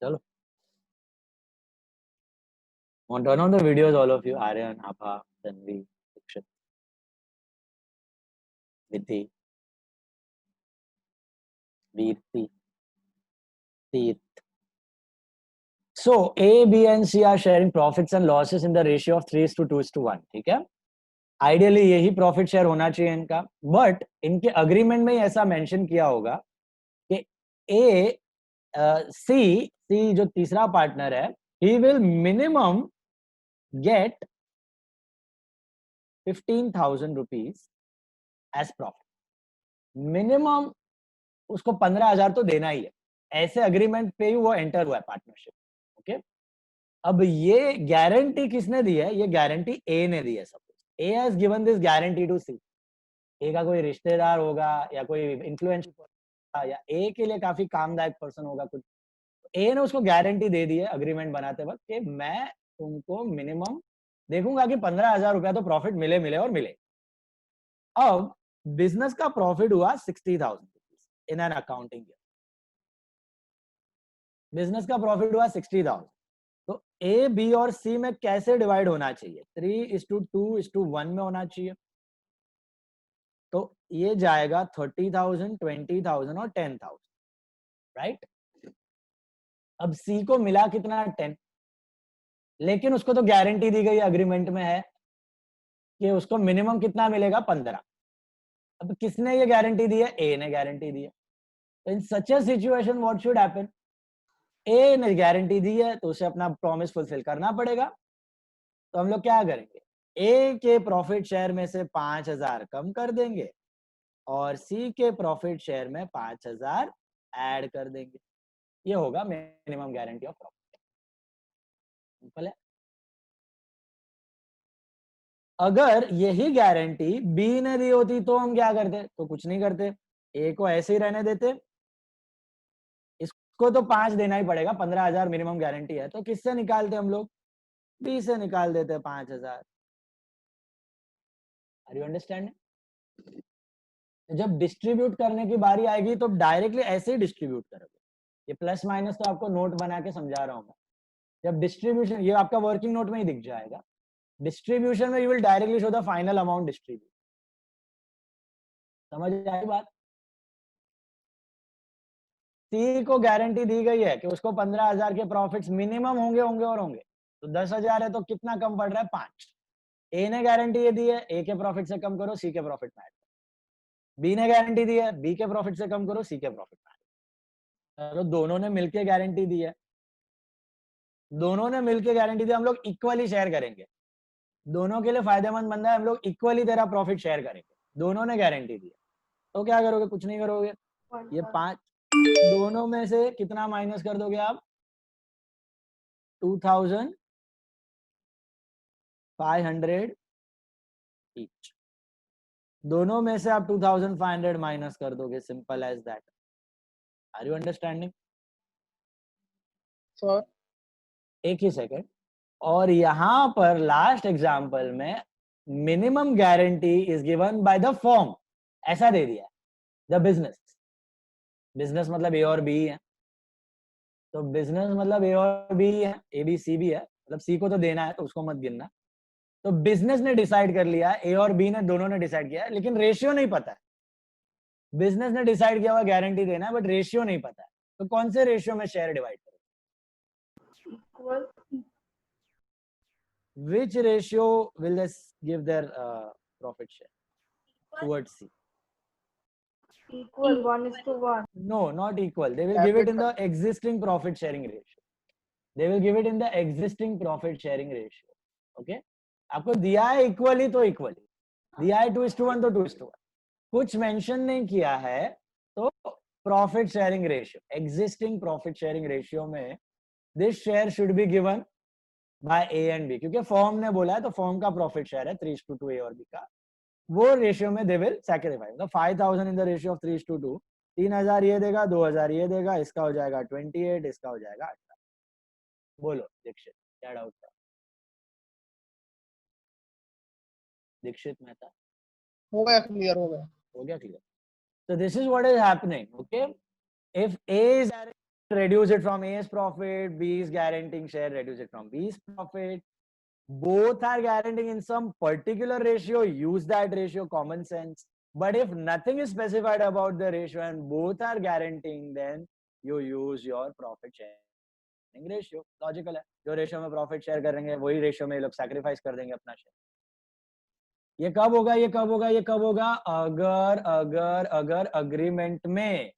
चलो, on turn on the videos, all of you, Aryan, Abha, Tanvi, Dikshit, Vidhi, Veerti, Teeth. So A, B and C are sharing profits and losses in the ratio of 3:2:1. ठीक है, ideally यही profit share होना चाहिए इनका, but इनके agreement में ऐसा mention किया होगा कि ए सी जो तीसरा पार्टनर है, he will minimum get 15,000 rupees as profit. Minimum उसको 15,000 तो देना ही है, ऐसे अग्रीमेंट पे ही वो एंटर हुआ है पार्टनरशिप। ओके, अब ये गारंटी किसने दी है? ये गारंटी ए ने दी है। Suppose A has given this guarantee to C. A का कोई रिश्तेदार होगा या कोई इन्फ्लुएंशियल या ए के लिए काफी कामदायक पर्सन होगा कुछ, ए ने उसको गारंटी दे दी है अग्रीमेंट बनाते वक्त कि मैं तुमको मिनिमम देखूंगा कि 15,000 रुपया तो प्रॉफिट मिले मिले और मिले। अब बिजनेस का प्रॉफिट हुआ 60,000 in an accounting year. Business का प्रॉफिट हुआ 60,000, तो ए बी और सी में कैसे डिवाइड होना चाहिए? 3:2:1 में होना चाहिए। तो ये जाएगा 30,000, 20,000 और 10,000, राइट। अब सी को मिला कितना? 10, लेकिन उसको तो गारंटी दी गई अग्रीमेंट में है कि उसको मिनिमम कितना मिलेगा? 15। अब किसने ये गारंटी दी है? ए ने गारंटी दी है। तो इन सच ए सिचुएशन व्हाट शुड हैपन? ए ने गारंटी दी है तो उसे अपना प्रॉमिस फुलफिल करना पड़ेगा। तो हम लोग क्या करेंगे? ए के प्रॉफिट शेयर में से 5,000 कम कर देंगे और सी के प्रॉफिट शेयर में 5,000 ऐड कर देंगे। ये होगा minimum guarantee of profit. Simple है। अगर यही गारंटी बी ने दी होती तो हम क्या करते? तो कुछ नहीं करते, ए को ऐसे ही रहने देते। इसको तो 5 देना ही पड़ेगा, 15,000 मिनिमम गारंटी है, तो किससे निकालते हम लोग? बी से निकाल देते 5,000। Are you understanding? जब डिस्ट्रीब्यूट करने की बारी आएगी तो डायरेक्टली ऐसे ही डिस्ट्रीब्यूट करोगे। ये प्लस माइनस तो आपको नोट बना के समझा रहा हूं मैं। जब डिस्ट्रीब्यूशन, ये आपका वर्किंग नोट में ही दिख जाएगा। डिस्ट्रीब्यूशन में you will directly show the final amount distribute. समझ आई बात? सी को गारंटी दी गई है कि उसको 15,000 के प्रॉफिट्स मिनिमम होंगे होंगे और होंगे, तो 10,000 है तो कितना कम पड़ रहा है? 5। ए ने गारंटी ये दी है, ए के प्रॉफिट से कम करो, सी के प्रॉफिट में ऐड करो। बी ने गारंटी दी है, बी के प्रॉफिट से कम करो, सी के प्रॉफिट में ऐड करो। दोनों ने मिलकर गारंटी दी है, दोनों ने मिलकर गारंटी दी, हम लोग इक्वली शेयर करेंगे। दोनों के लिए फायदेमंद बंदा है, हम लोग इक्वली तेरा प्रॉफिट शेयर करेंगे। दोनों ने गारंटी दी है, तो क्या करोगे? कुछ नहीं करोगे। ये 5 दोनों में से कितना माइनस कर दोगे आप? 2,500 ईच। दोनों में से आप 2,500 माइनस कर दोगे, simple as that. Are you understanding? Sir एक ही सेकेंड। और यहां पर लास्ट एग्जांपल में minimum guarantee is given by the firm, ऐसा दे दिया। द बिजनेस, बिजनेस मतलब ए और बी है, तो बिजनेस मतलब ए और बी है, ए बी सी भी है, मतलब सी को तो देना है तो उसको मत गिनना। तो बिजनेस ने डिसाइड कर लिया, ए और बी ने दोनों ने डिसाइड किया, लेकिन रेशियो नहीं पता है। बिजनेस ने डिसाइड किया हुआ गारंटी देना है, बट रेशियो नहीं पता है। तो कौन से रेशियो में शेयर डिवाइड करें? Equal Which ratio will this give their profit share towards C? equal 1:1. No, not equal. They will give it in the existing profit sharing ratio. They will give it in the existing profit sharing ratio. Okay? आपको दिया है equally तो equally, दिया है 2:1 तो 2:1। कुछ mention नहीं किया है तो profit sharing ratio, existing profit sharing ratio में this share should be given by A and B, क्योंकि फॉर्म ने बोला है तो फॉर्म का प्रॉफिट शेयर है 3:2 ए और बी का, वो रेशियो में दे विल सैक्रिफाइस। मतलब 5,000 इन द रेशियो ऑफ 3:2, 3,000 ये देगा, 2,000 ये देगा, इसका हो जाएगा 28, इसका हो जाएगा 18। बोलो दीक्षित, क्या डाउट था? दीक्षित मेहता, हो गया क्लियर, हो गया। हो गया clear? So this is what is happening. Okay, if A is reduce it from A's profit, B's guaranteeing share reduce it from B's profit. Both are guaranteeing in some particular ratio, use that ratio, common sense. But if nothing is specified about the ratio and both are guaranteeing, then you use your profit sharing ratio. Logical है. जो ratio में profit share करेंगे वही ratio में ये लोग sacrifice कर देंगे अपना share. ये कब होगा, ये कब होगा, ये कब होगा? अगर अगर अगर agreement में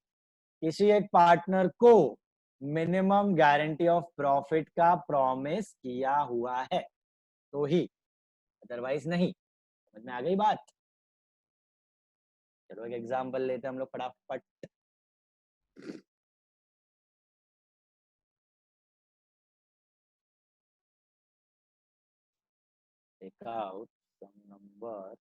किसी एक पार्टनर को मिनिमम गारंटी ऑफ प्रॉफिट का प्रॉमिस किया हुआ है तो ही, अदरवाइज नहीं. समझ में आ गई बात? चलो एक एग्जांपल लेते हैं हम लोग फटाफट. Take out some number.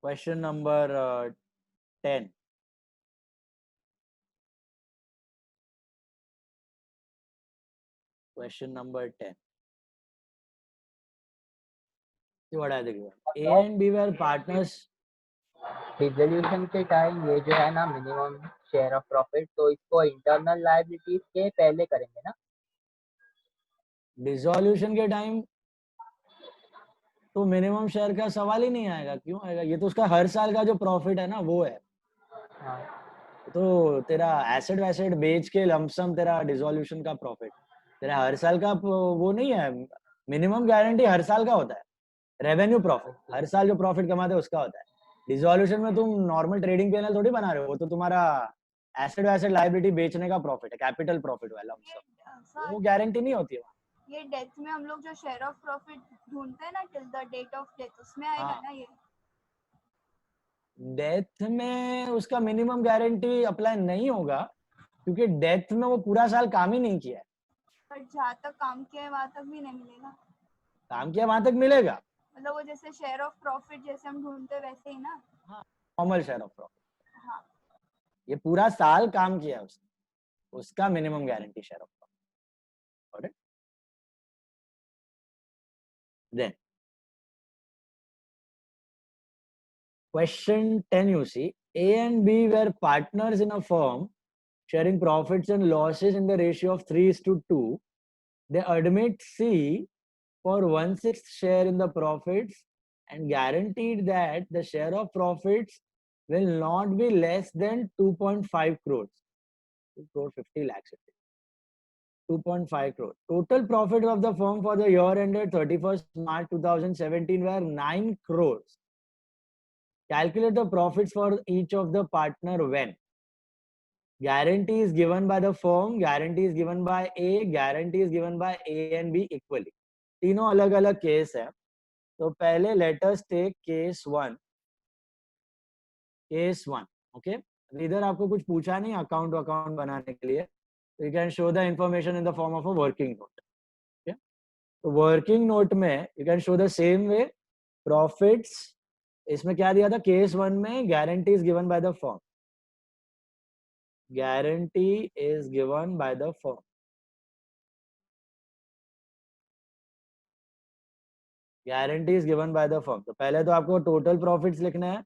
Question number 10. Question number 10. what are they given? A and B were partners. Dissolution के टाइम ये जो है ना मिनिमम शेयर ऑफ प्रॉफिट, तो इसको इंटरनल लायबिलिटीज के पहले करेंगे ना. डिसोल्यूशन के टाइम तो मिनिमम शेयर का सवाल ही नहीं आएगा. क्यों आएगा? ये तो उसका हर साल का जो प्रॉफिट है ना वो है. हाँ. तो तेरा एसेट वैसेट बेच के लमसम तेरा डिसोल्यूशन का प्रॉफिट तेरा हर साल का वो नहीं है. मिनिमम गारंटी हर साल का होता है. रेवेन्यू प्रॉफिट हर साल जो प्रॉफिट कमाते हैं उसका होता है. डिसोल्यूशन में तुम नॉर्मल ट्रेडिंग पीएनएल थोड़ी बना रहे हो. वो तो तुम्हारा एसेट वैसेट लायबिलिटी बेचने का प्रॉफिट है, कैपिटल प्रॉफिट वाला लमसम. वो गारंटी नहीं होती है. ये डेथ में हम लोग जो शेयर ऑफ प्रॉफिट ढूंढते हैं ना till the date of death, उसमें आएगा ना ये. डेथ में उसका मिनिमम गारंटी अप्लाई नहीं होगा क्योंकि डेथ में वो पूरा साल काम ही नहीं किया है. पर जहाँ तक काम किया है वहां तक भी नहीं मिलेगा. काम किया वहां तक मिलेगा. मतलब वो जैसे शेयर ऑफ प्रॉफिट जैसे हम ढूंढते हैं वैसे ही ना. Normal share of profit. हाँ. ये पूरा साल काम किया है उसने, उसका minimum guarantee share of profit. Then question 10, you see, A and B were partners in a firm sharing profits and losses in the ratio of 3:2. They admit C for 1/6 share in the profits and guaranteed that the share of profits will not be less than 2.5 crores. 2 crore 50 lakhs. 2.5 crore. Total profit of the firm for the year ended 31st March 2017 were 9 crores. Calculate the profits for each of the partner when. Guarantee is given by the firm, guarantee is given by A, guarantee is given by A and B equally. तीनों अलग अलग case है. तो पहले let us take case 1. Case 1, okay? इधर आपको कुछ पूछा नहीं अकाउंट बनाने के लिए. You can show the information in the form of a working note. Okay? तो working note में you can show the same way. Profits इसमें क्या दिया था? केस 1 में guarantee is given by the firm. Guarantee is given by the firm. Guarantee is given by the firm. तो पहले तो आपको total profits लिखना है.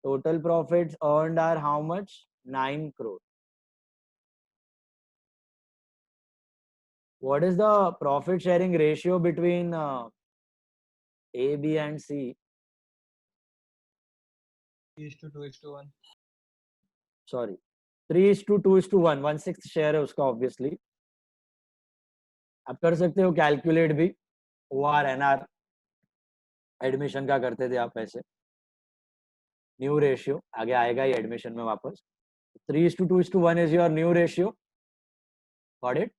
Total profits earned are how much? 9 crore. What is the profit sharing ratio between A, B and C? 3:2:1. Sorry, 3:2:1. 1/6 share है उसका obviously. आप कर सकते हो कैलकुलेट भी. OR NR एडमिशन का करते थे आप ऐसे. न्यू रेशियो आगे आएगा ये एडमिशन में वापस. 3:2:1 is your new ratio. Got it?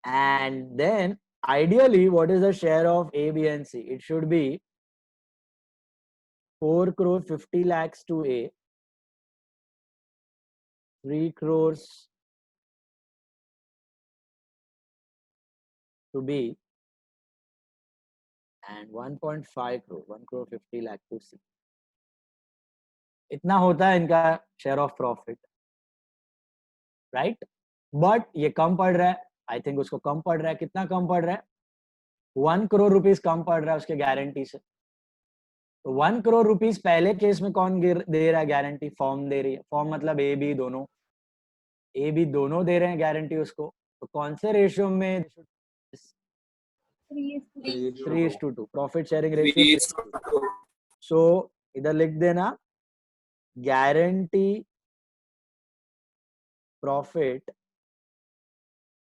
And then ideally what is the share of A, B and C? It should be 4 crore 50 lakhs to A, 3 crores to B and 1.5 crore, 1 crore 50 lakh to C. इतना होता है इनका share of profit, right? But ये कम पड़ रहा है, I think उसको कम पड़ रहा है. कितना कम पड़ रहा है? 1 करोड़ रुपीस कम पड़ रहा है उसके गारंटी से. तो 1 करोड़ रुपीस पहले केस में कौन दे रहा है गारंटी? फॉर्म दे रही है. फॉर्म मतलब ए बी दोनों, ए बी दोनों दे रहे हैं गारंटी उसको. तो कौन से रेशियो में? 3:2 प्रॉफिट शेयरिंग रेशियो. सो इधर लिख देना guarantee profit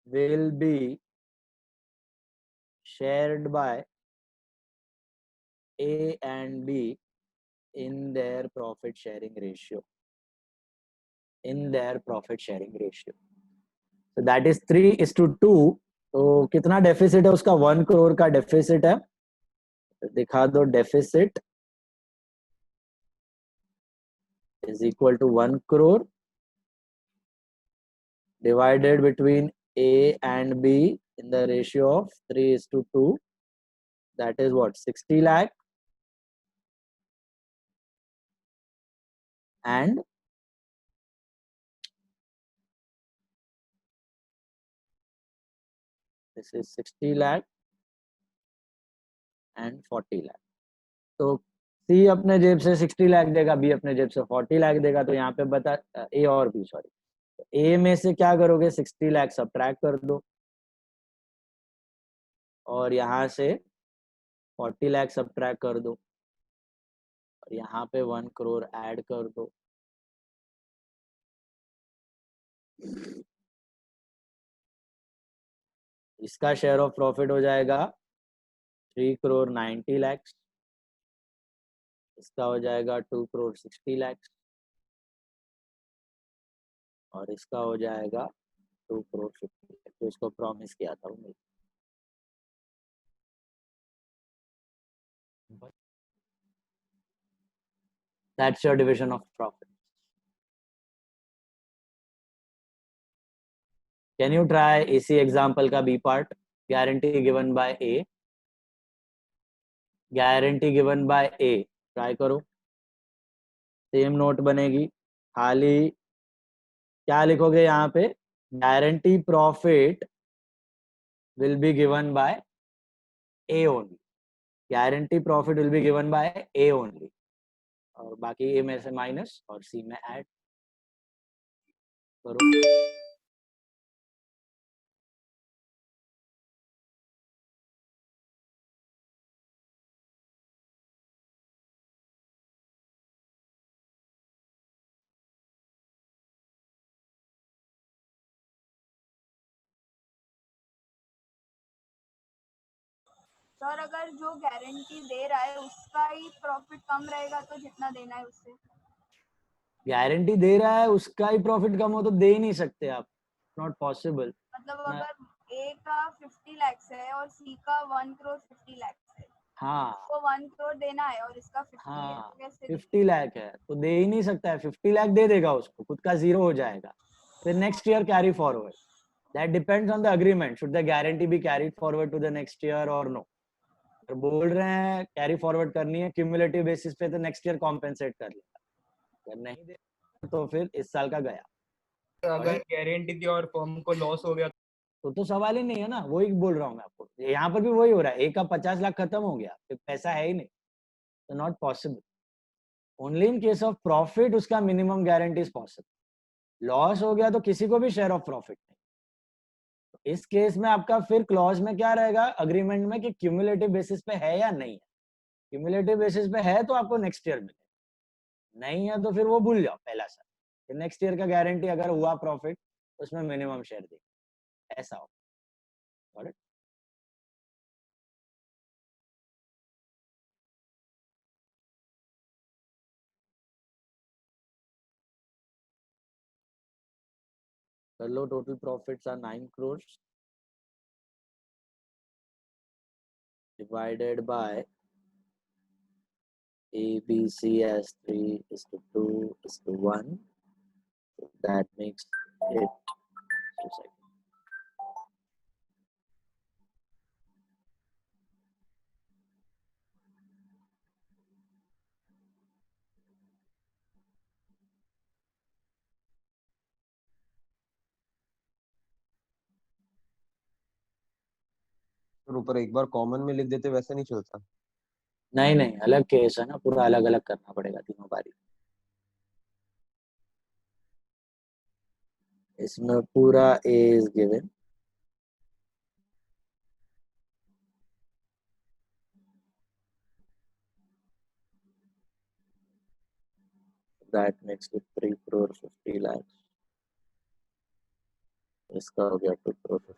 will be shared by A and B in their profit sharing ratio. In their profit sharing ratio. So that is 3:2. तो कितना डेफिसिट है उसका? 1 करोड़ का डेफिसिट है. दिखा दो. Deficit is equal to 1 crore divided between A and B in the ratio of 3:2. That is what? 60 lakh. And this is 60 lakh and 40 lakh. तो सी अपने जेब से 60 लाख देगा, बी अपने जेब से 40 लाख देगा. तो यहाँ पे बता, ए और बी, सॉरी. ए में से क्या करोगे? 60 लाख सब्ट्रैक्ट कर दो और यहाँ से 40 लाख सब्ट्रैक्ट कर दो और यहाँ पे 1 करोड़ ऐड कर दो. इसका शेयर ऑफ प्रॉफिट हो जाएगा 3 करोड़ 90 लाख. इसका हो जाएगा 2 करोड़ 60 लाख और इसका हो जाएगा 2 करोड़ 50 लाख. तो इसको प्रॉमिस किया था वो. That's your division of profit. Can you try इसी एग्जाम्पल का B part? Guarantee given by A. Guarantee given by A. Try करो. सेम नोट बनेगी. खाली क्या लिखोगे यहाँ पे? Guarantee profit will be given by A only. Guarantee profit will be given by A only. और बाकी ए में से माइनस और सी में ऐड करो. सर अगर जो गारंटी दे रहा है उसका ही प्रॉफिट कम रहेगा तो जितना देना है उससे? गारंटी दे रहा है उसका ही प्रॉफिट कम हो तो दे ही नहीं सकते आप. Not possible. मतलब अगर ए का 50 lakhs है और सी का 1 करोड़ 50 lakhs है, हाँ, तो 1 करोड़ देना है और इसका 50 है, हाँ, तो कैसे 50 लाख है तो दे ही नहीं सकता है. 50 लाख दे देगा उसको, खुद का जीरो हो जाएगा. फिर next year carry forward. That depends on the agreement. Should the guarantee be carried forward to the next year और नो? अगर बोल रहे हैं कैरी फॉरवर्ड करनी है क्यूमुलेटिव बेसिस पे तो नेक्स्ट ईयर कॉम्पेंसेट कर लेगा. अगर नहीं दे तो फिर इस साल का गया. अगर गारंटी दी और फर्म को लॉस हो गया तो सवाल ही नहीं है ना. वही बोल रहा हूँ मैं आपको. यहाँ पर भी वही हो रहा है. एक का 50 लाख खत्म हो गया, फिर पैसा है ही नहीं. तो not possible. Only in case of profit उसका minimum guarantee is possible. Loss हो गया तो किसी को भी शेयर ऑफ प्रॉफिट नहीं. तो इस केस में आपका फिर क्लॉज में क्या रहेगा अग्रीमेंट में कि क्यूमुलेटिव बेसिस पे है या नहीं है. क्यूमुलेटिव बेसिस पे है तो आपको नेक्स्ट ईयर मिले, नहीं है तो फिर वो भूल जाओ पहला साल. फिर नेक्स्ट ईयर का गारंटी अगर हुआ प्रॉफिट उसमें मिनिमम शेयर दे. ऐसा हो. कर लो. Total profits are 9 crores divided by A, B, C as 3:2:1. That makes it 2 seconds. और ऊपर एक बार कॉमन में लिख देते वैसे नहीं चलता। नहीं नहीं, अलग केस है ना, पूरा अलग अलग करना पड़ेगा तीनों बारी। इसमें पूरा A is given, that makes it 3 crore 50 lakhs। इसका हो गया 2 crore 50।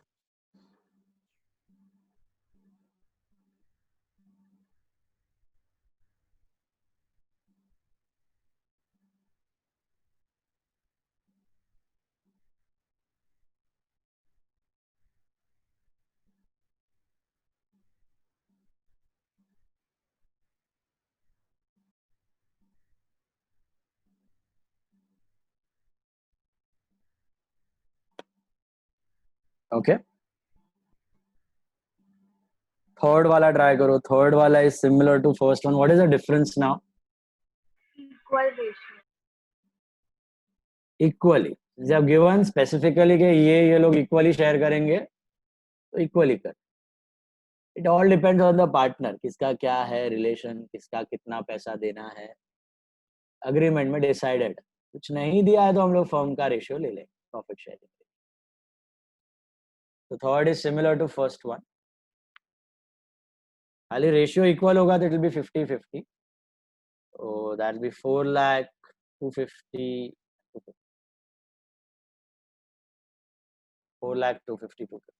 ओके, थर्ड वाला ट्राई करो। थर्ड वाला is similar to first one. What is the difference now? Equal ratio. Equally, जब गिवन स्पेसिफिकली कि ये लोग इक्वली शेयर करेंगे तो इक्वली कर। It all depends on the partner, किसका क्या है रिलेशन, किसका कितना पैसा देना है, अग्रीमेंट में डिसाइडेड। कुछ नहीं दिया है तो हम लोग फर्म का रेशियो ले लेंगे प्रॉफिट शेयरिंग। तो third is similar to first one, खाली रेशियो इक्वल होगा तो इट विल बी 50-50। तो दैट बी 4 lakh 250 4 lakh 250 250।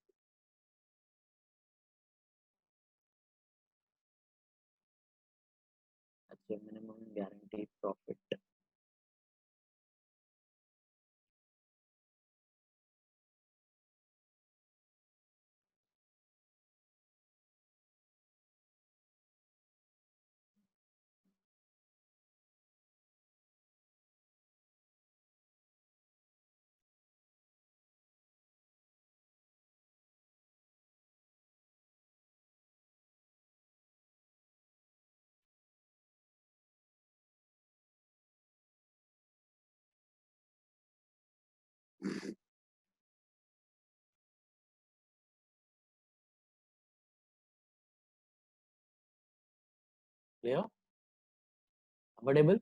अच्छा, minimum guarantee profit. Clear? Comfortable?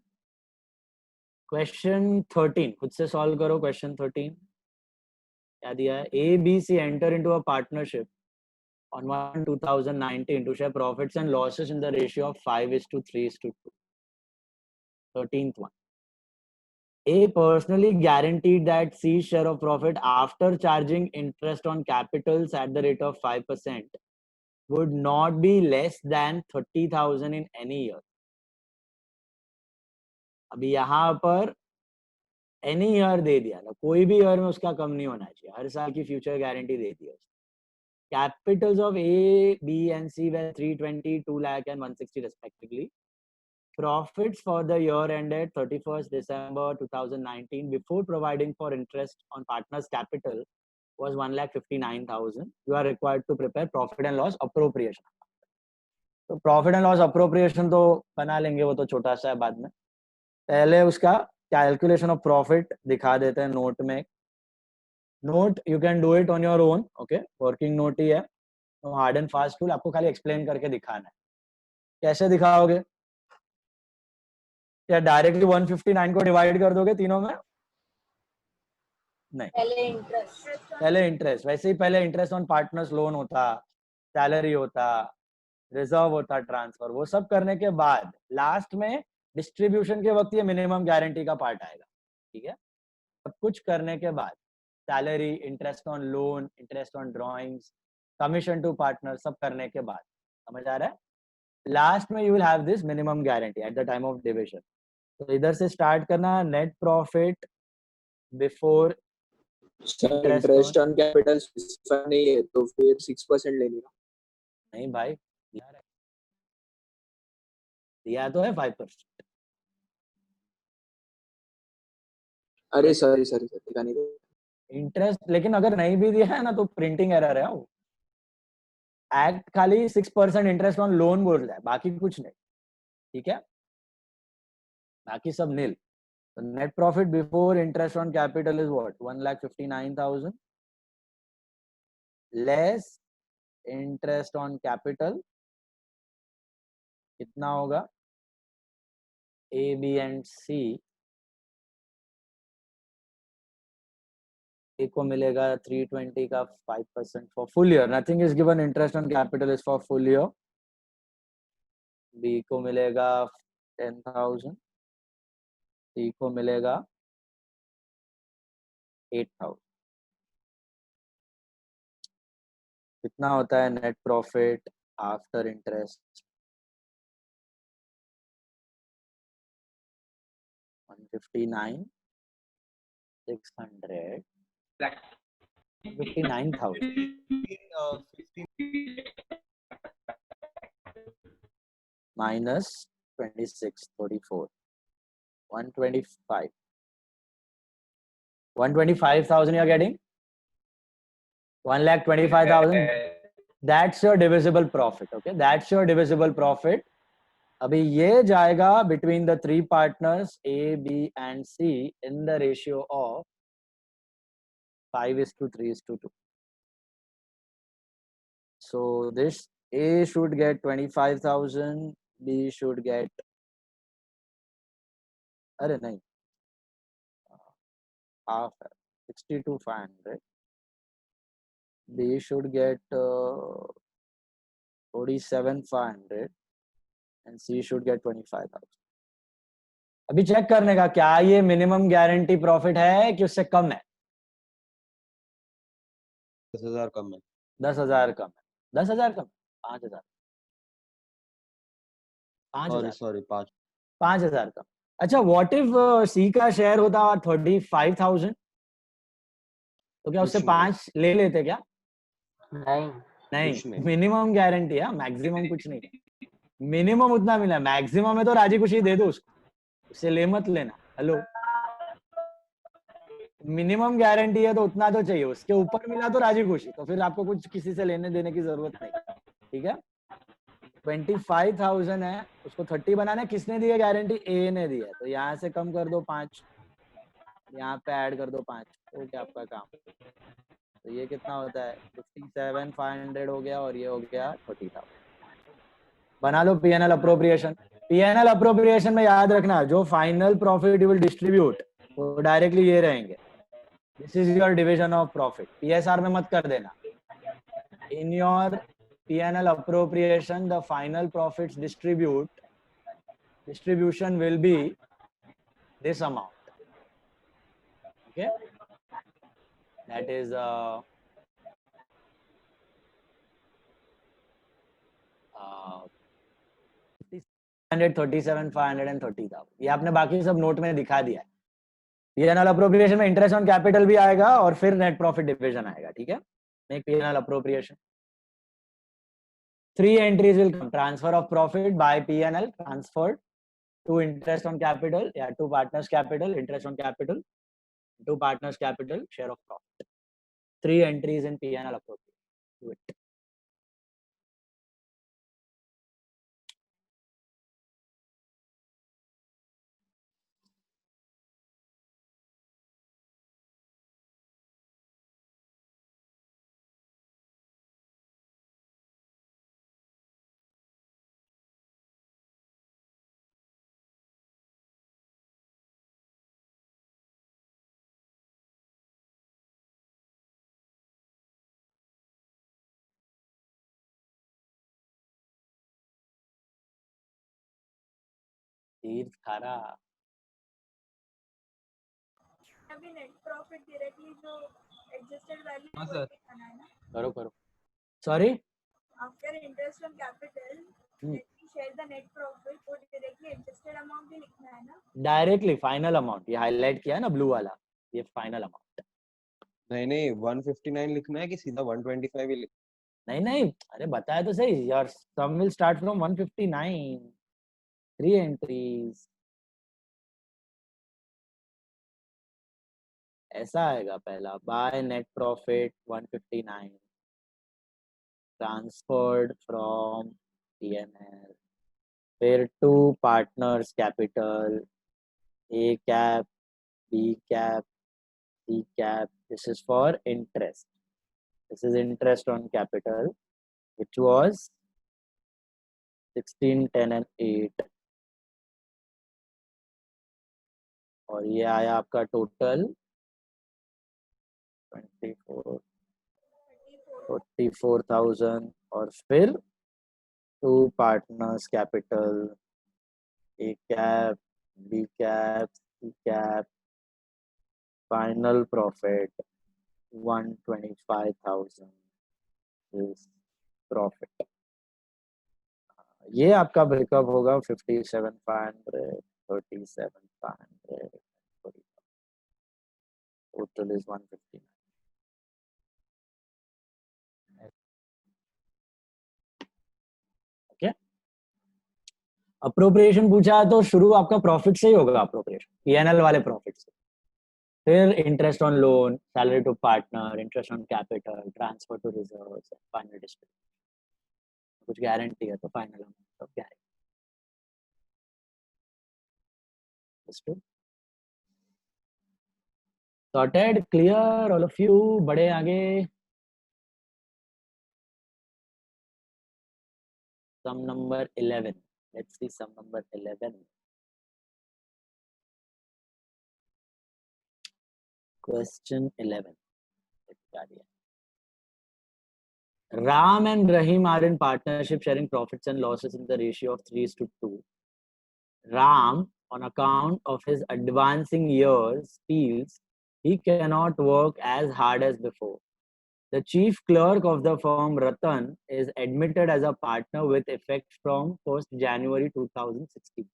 Question 13 खुद से सॉल्व करो। क्वेश्चन 13 क्या दिया है? A B C enter into a partnership on 1/2019 to share profits and losses in the ratio of 5:3:2. 13th one. A personally guaranteed that C's share of profit after charging interest on capitals at the rate of 5% would not be less than 30,000 in any year. अभी यहाँ पर any year दे दिया ना, कोई भी year में उसका कम नहीं होना चाहिए, हर साल की फ्यूचर गारंटी दे दी है। Capitals of A, B and C were 320, 2 lakh and 160 respectively. Profits for the year ended 31st December 2019 before providing for interest on partners' capital was 1,59,000. You are required to prepare profit and loss appropriation. तो profit and loss appropriation तो बना लेंगे, वो तो छोटा सा है बाद में। पहले उसका कैलकुलेशन ऑफ प्रॉफिट दिखा देते हैं नोट में। Note you can do it on your own, okay, working note ही है, हार्ड एंड फास्ट टूल, आपको खाली एक्सप्लेन करके दिखाना है। कैसे दिखाओगे? या डायरेक्टली 159 को डिवाइड कर दोगे तीनों में? नहीं, पहले इंटरेस्ट। वैसे ही पहले इंटरेस्ट ऑन पार्टनर्स लोन होता, सैलरी होता, रिजर्व होता, ट्रांसफर, वो सब करने के बाद लास्ट में डिस्ट्रीब्यूशन के वक्त ये मिनिमम गारंटी का पार्ट आएगा। ठीक है, सब कुछ करने के बाद salary, interest on loan, interest on drawings, commission to partner, सब करने के बाद, समझ आ रहा है? लास्ट में you will have this minimum guarantee at the time of division. तो इधर से स्टार्ट करना, net profit before interest on capital specify नहीं है तो फिर 6% ले लेना। नहीं भाई, दिया तो है 5%। अरे सॉरी दिखा नहीं दे। इंटरेस्ट लेकिन अगर नहीं भी दिया है ना तो प्रिंटिंग एरर है वो। एक्ट खाली 6% इंटरेस्ट ऑन लोन बोल रहा है, बाकी कुछ नहीं। ठीक है, बाकी सब नील। तो net profit before interest on capital is what? 1,59,000 less interest on capital कितना होगा, ए बी एंड सी, ए को मिलेगा 320 का 5% for full year, nothing is given, interest on capital is for full year. B को मिलेगा 10,000, सी को मिलेगा 8,000। कितना होता है net profit after interest, 159,600, 59,000 minus 2634, 125, 125,000 you are getting, 1,25,000, that's your divisible profit. Okay, that's your divisible profit. अभी ये जाएगा between the three partners A, B and C in the ratio of 5:3:2. So this A should get 25,000, B should get, अरे नहीं, half, 62,500. B should get 47,500 and C should get 25,000. अभी check करने का क्या ये मिनिमम गारंटी प्रॉफिट है कि उससे कम है, 10,000 कम है, 10,000 कम है, 10,000 कम, 5,000, 5,000, सॉरी 5। 5,000 कम। अच्छा, व्हाट इफ सी का शेयर होता 35,000, तो क्या उससे कुछ नहीं। 5 ले लेते क्या? नहीं, कुछ नहीं, नहीं। मिनिमम गारंटी है, मैक्सिमम कुछ नहीं, मिनिमम उतना मिला, मैक्सिमम है तो राजी खुशी दे दो उसको, उससे ले मत लेना। हेलो, मिनिमम गारंटी है तो उतना तो चाहिए, उसके ऊपर मिला तो राजी खुशी, तो फिर आपको कुछ किसी से लेने देने की जरूरत नहीं। ठीक है, 25,000 है, उसको 30 बनाना है, किसने दी है गारंटी? ए ने दी है, तो यहाँ से कम कर दो 5, यहाँ पे ऐड कर दो 5, तो क्या आपका काम। तो ये कितना होता है, 57,500 हो गया और ये हो गया 30,000। बना लो पीएनएल अप्रोप्रिएशन। पीएनएल अप्रोप्रिएशन में याद रखना, जो final profit you will distribute वो डायरेक्टली ये रहेंगे, this is your division of profit. PSR में मत कर देना, in your PNL appropriation the final profits distribution will be this amount. Okay, that is 37,500 and 30,000। ये आपने बाकी सब नोट में दिखा दिया है। पीएनएल अप्रोप्रिएशन में इंटरेस्ट ऑन कैपिटल भी आएगा और फिर नेट प्रॉफिट डिविजन आएगा। ठीक है, make PNL appropriation. 3 entries will come: transfer of profit by P&L transferred to interest on capital, yeah, to partners capital, interest on capital, to partners capital, share of profit. 3 entries in P&L appropriate. Do it. तीर खारा। अभी net profit directly जो adjusted value हाँ, वो sir. दिखाना है ना, करो करो, sorry, after interest on capital share the net profit, वो डायरेक्टली एडजस्टेड अमाउंट भी लिखना है ना, डायरेक्टली फाइनल अमाउंट, ये हाईलाइट किया है ना ब्लू वाला, ये फाइनल अमाउंट। नहीं 159 लिखना है कि सीधा 125 ही लिखना नहीं नहीं, अरे बताया तो सही, your sum will start from 159, 3 entries, ऐसा आएगा पहला। By net profit 159 transferred from PNL, फिर to partners capital, A cap, B cap, C cap, this is for interest, this is interest on capital, which was 16, 10 and 8, और ये आया आपका total 44,000, और फिर 2 partners capital, A cap, B cap, C cap, final profit 125,000 is profit. ये आपका breakup होगा 57,500, 37,500, total is 159। Okay, appropriation पूछा है तो शुरू आपका प्रॉफिट से ही होगा, अप्रोप्रिएशन पीएनएल वाले प्रॉफिट से, फिर interest on loan, salary to partner, interest on capital, transfer to reserves, final distribution. कुछ गारंटी है तो final amount of guarantee. Sorted, clear all of you? बड़े आगे। Sum number 11, let's see sum number 11। Question 11 क्या दिया? Ram and Rahim are in partnership sharing profits and losses in the ratio of 3:2. Ram, on account of his advancing years, feels he cannot work as hard as before. The chief clerk of the firm, Ratan, is admitted as a partner with effect from 1st January 2016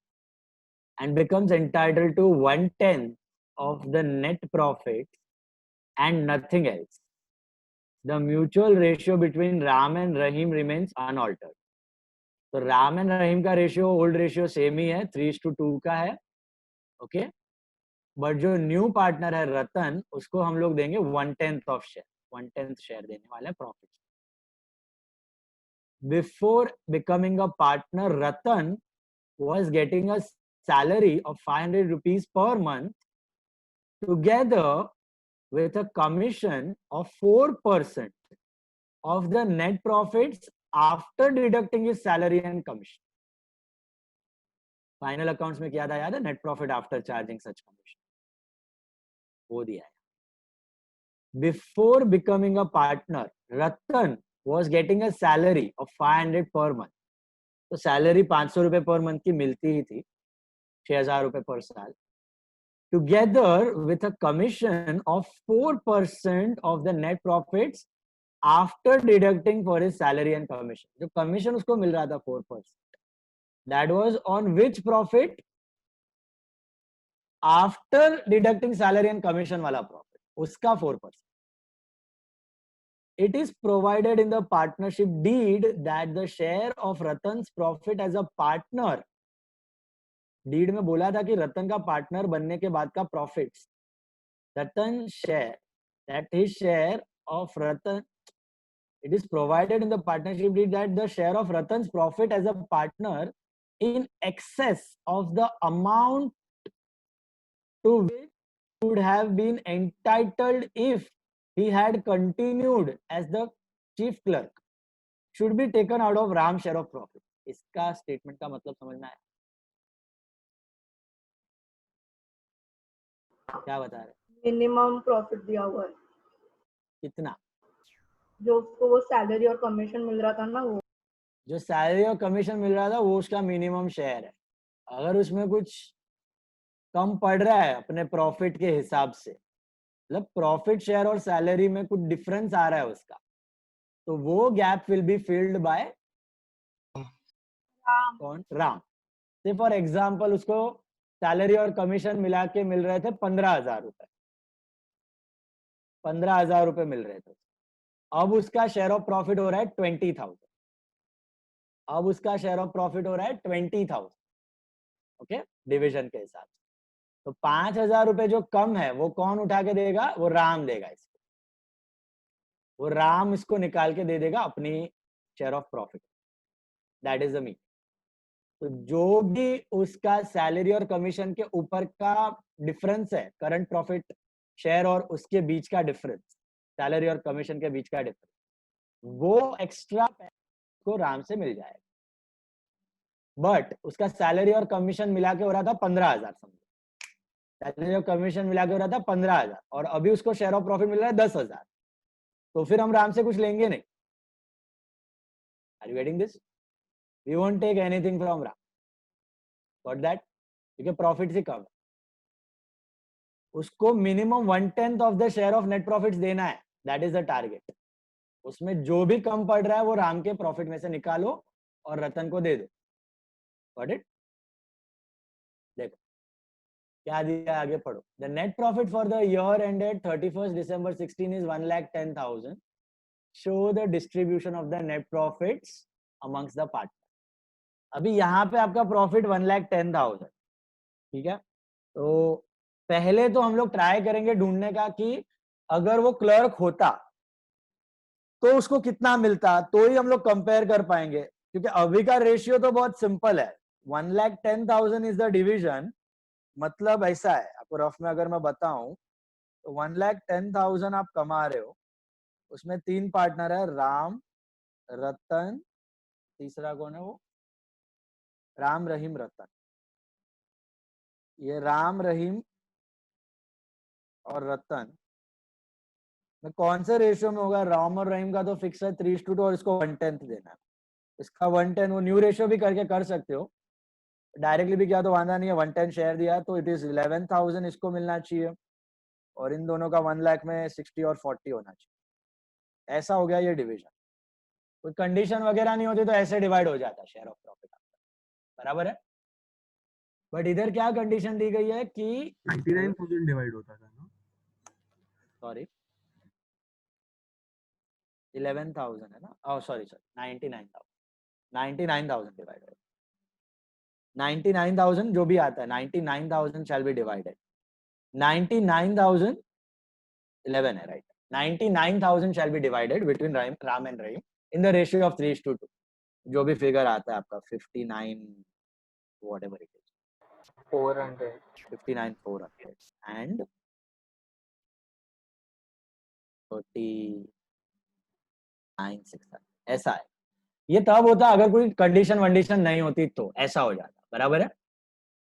and becomes entitled to 1/10 of the net profit and nothing else. The mutual ratio between Ram and Rahim remains unaltered. तो Ram and रहीम का ratio old ratio same ही है, 3:2 का है। Okay, but जो new partner है रतन, उसको हम लोग देंगे 1/10 ऑफ शेयर, 1/10 शेयर देने वाले profit. Before becoming a partner, Ratan was getting a salary of 500 rupees per month together with a commission of 4% of the net profits after deducting his salary and commission. Final accounts में क्या था याद है? Net profit after charging सच commission, वो दिया है। Before becoming a partner, Ratan was getting a salary of 500 per month. तो salary 500 रुपए पर मंथ की मिलती ही थी, 6,000 रुपए पर साल, together with a commission of 4% of the net profits after deducting for his salary and commission. जो commission उसको मिल रहा था 4%, that was on which profit? After deducting salary and commission वाला profit, उसका 4%. It is provided in the partnership deed that the share of Ratan's profit as a partner, deed में बोला था कि रतन का पार्टनर बनने के बाद का profits, Ratan share, that his share of Ratan, it is provided in the partnership deed that the share of Ratan's profit as a partner in excess of the amount to which he would have been entitled if he had continued as the chief clerk should be taken out of Ram's share of profit. इसका statement का मतलब समझ में आया? क्या बता रहे? Minimum profit दिया हुआ है, कितना? जो उसको वो सैलरी और कमीशन मिल रहा था ना, वो जो सैलरी और कमीशन मिल रहा था वो उसका मिनिमम शेयर है। अगर उसमें कुछ कम पड़ रहा है अपने प्रॉफिट के हिसाब से, मतलब प्रॉफिट शेयर और सैलरी में कुछ डिफरेंस आ रहा है उसका, तो वो gap will be filled by कौन? राम। से फॉर एग्जांपल उसको सैलरी और कमीशन मिला के मिल रहे थे 15,000 रुपए, 15,000 रुपए मिल रहे थे। अब उसका शेयर ऑफ प्रॉफिट हो रहा है 20,000, अब उसका शेयर ऑफ प्रॉफिट हो रहा है 20,000, ओके, डिवीजन के हिसाब से। तो 5,000 रुपए जो कम है वो कौन उठा के देगा? वो राम देगा इसको, वो राम इसको निकाल के दे देगा अपनी share of profit, that is the mean. तो जो भी उसका सैलरी और कमीशन के ऊपर का डिफरेंस है, करंट प्रॉफिट शेयर और उसके बीच का डिफरेंस, सैलरी और कमीशन के बीच का डिफरेंस, वो एक्स्ट्रा उसको राम से मिल जाएगा, बट उसका सैलरी और कमीशन मिला के हो रहा था 15,000, समझो सैलरी और कमीशन मिला के हो रहा था 15,000 और अभी उसको शेयर ऑफ प्रॉफिट मिल रहा है 10,000, तो फिर हम राम से कुछ लेंगे नहीं। Are you getting this? We won't take anything from Ram, got that? क्योंकि प्रॉफिट से कम है, उसको minimum 1/10 of the share of net profits देना है, दैट इज द टारगेट। उसमें जो भी कम पड़ रहा है वो राम के प्रॉफिट में से निकालो और रतन को दे दो, गॉट इट? देखो क्या दिया, आगे पढ़ो। The net profit for the year ended 31st December 16 is 1,10,000। Show the distribution of the net profits amongst the partner. अभी यहाँ पे आपका प्रॉफिट 1,10,000, ठीक है? तो पहले तो हम लोग ट्राई करेंगे ढूंढने का कि अगर वो क्लर्क होता तो उसको कितना मिलता, तो ही हम लोग कंपेयर कर पाएंगे, क्योंकि अभी का रेशियो तो बहुत सिंपल है। 1,10,000 इज द डिवीजन, मतलब ऐसा है, आपको रफ में अगर मैं बताऊं तो 1,10,000 आप कमा रहे हो, उसमें 3 पार्टनर है, राम, रतन, तीसरा कौन है वो, राम, रहीम, रतन। ये राम, रहीम और रतन में कौन से रेशियो में होगा? राम और रहीम का तो फिक्स है 3:2 और इसको 1/10 देना है। इसका 1/10 वो न्यू रेशियो भी करके कर सकते हो, डायरेक्टली भी किया तो वादा नहीं है। 1/10 शेयर दिया तो इट इज 11,000 इसको मिलना चाहिए, और इन दोनों का 1 लाख में 60 और 40 होना चाहिए। ऐसा हो गया ये डिवीजन। कोई कंडीशन वगैरह नहीं होती तो ऐसे डिवाइड हो जाता शेयर ऑफ प्रॉफिट, बराबर है? बट इधर क्या कंडीशन दी गई है कि 99,000 डिवाइड होता था ना, सॉरी 11,000 है ना, oh सॉरी 99,000 डिवाइड है, 99,000 जो भी आता है 99,000 शैल बी डिवाइडेड, 99,011 है, right? 99,000 shall be divided between Ram and Rahim in the ratio of 3:2, जो भी फिगर आता है आपका 59 व्हाटएवर इट इज 400 59,400 एंड 39,600, ऐसा है। ये तब होता अगर कोई कंडीशन वंडीशन नहीं होती तो ऐसा हो जाता, बराबर है?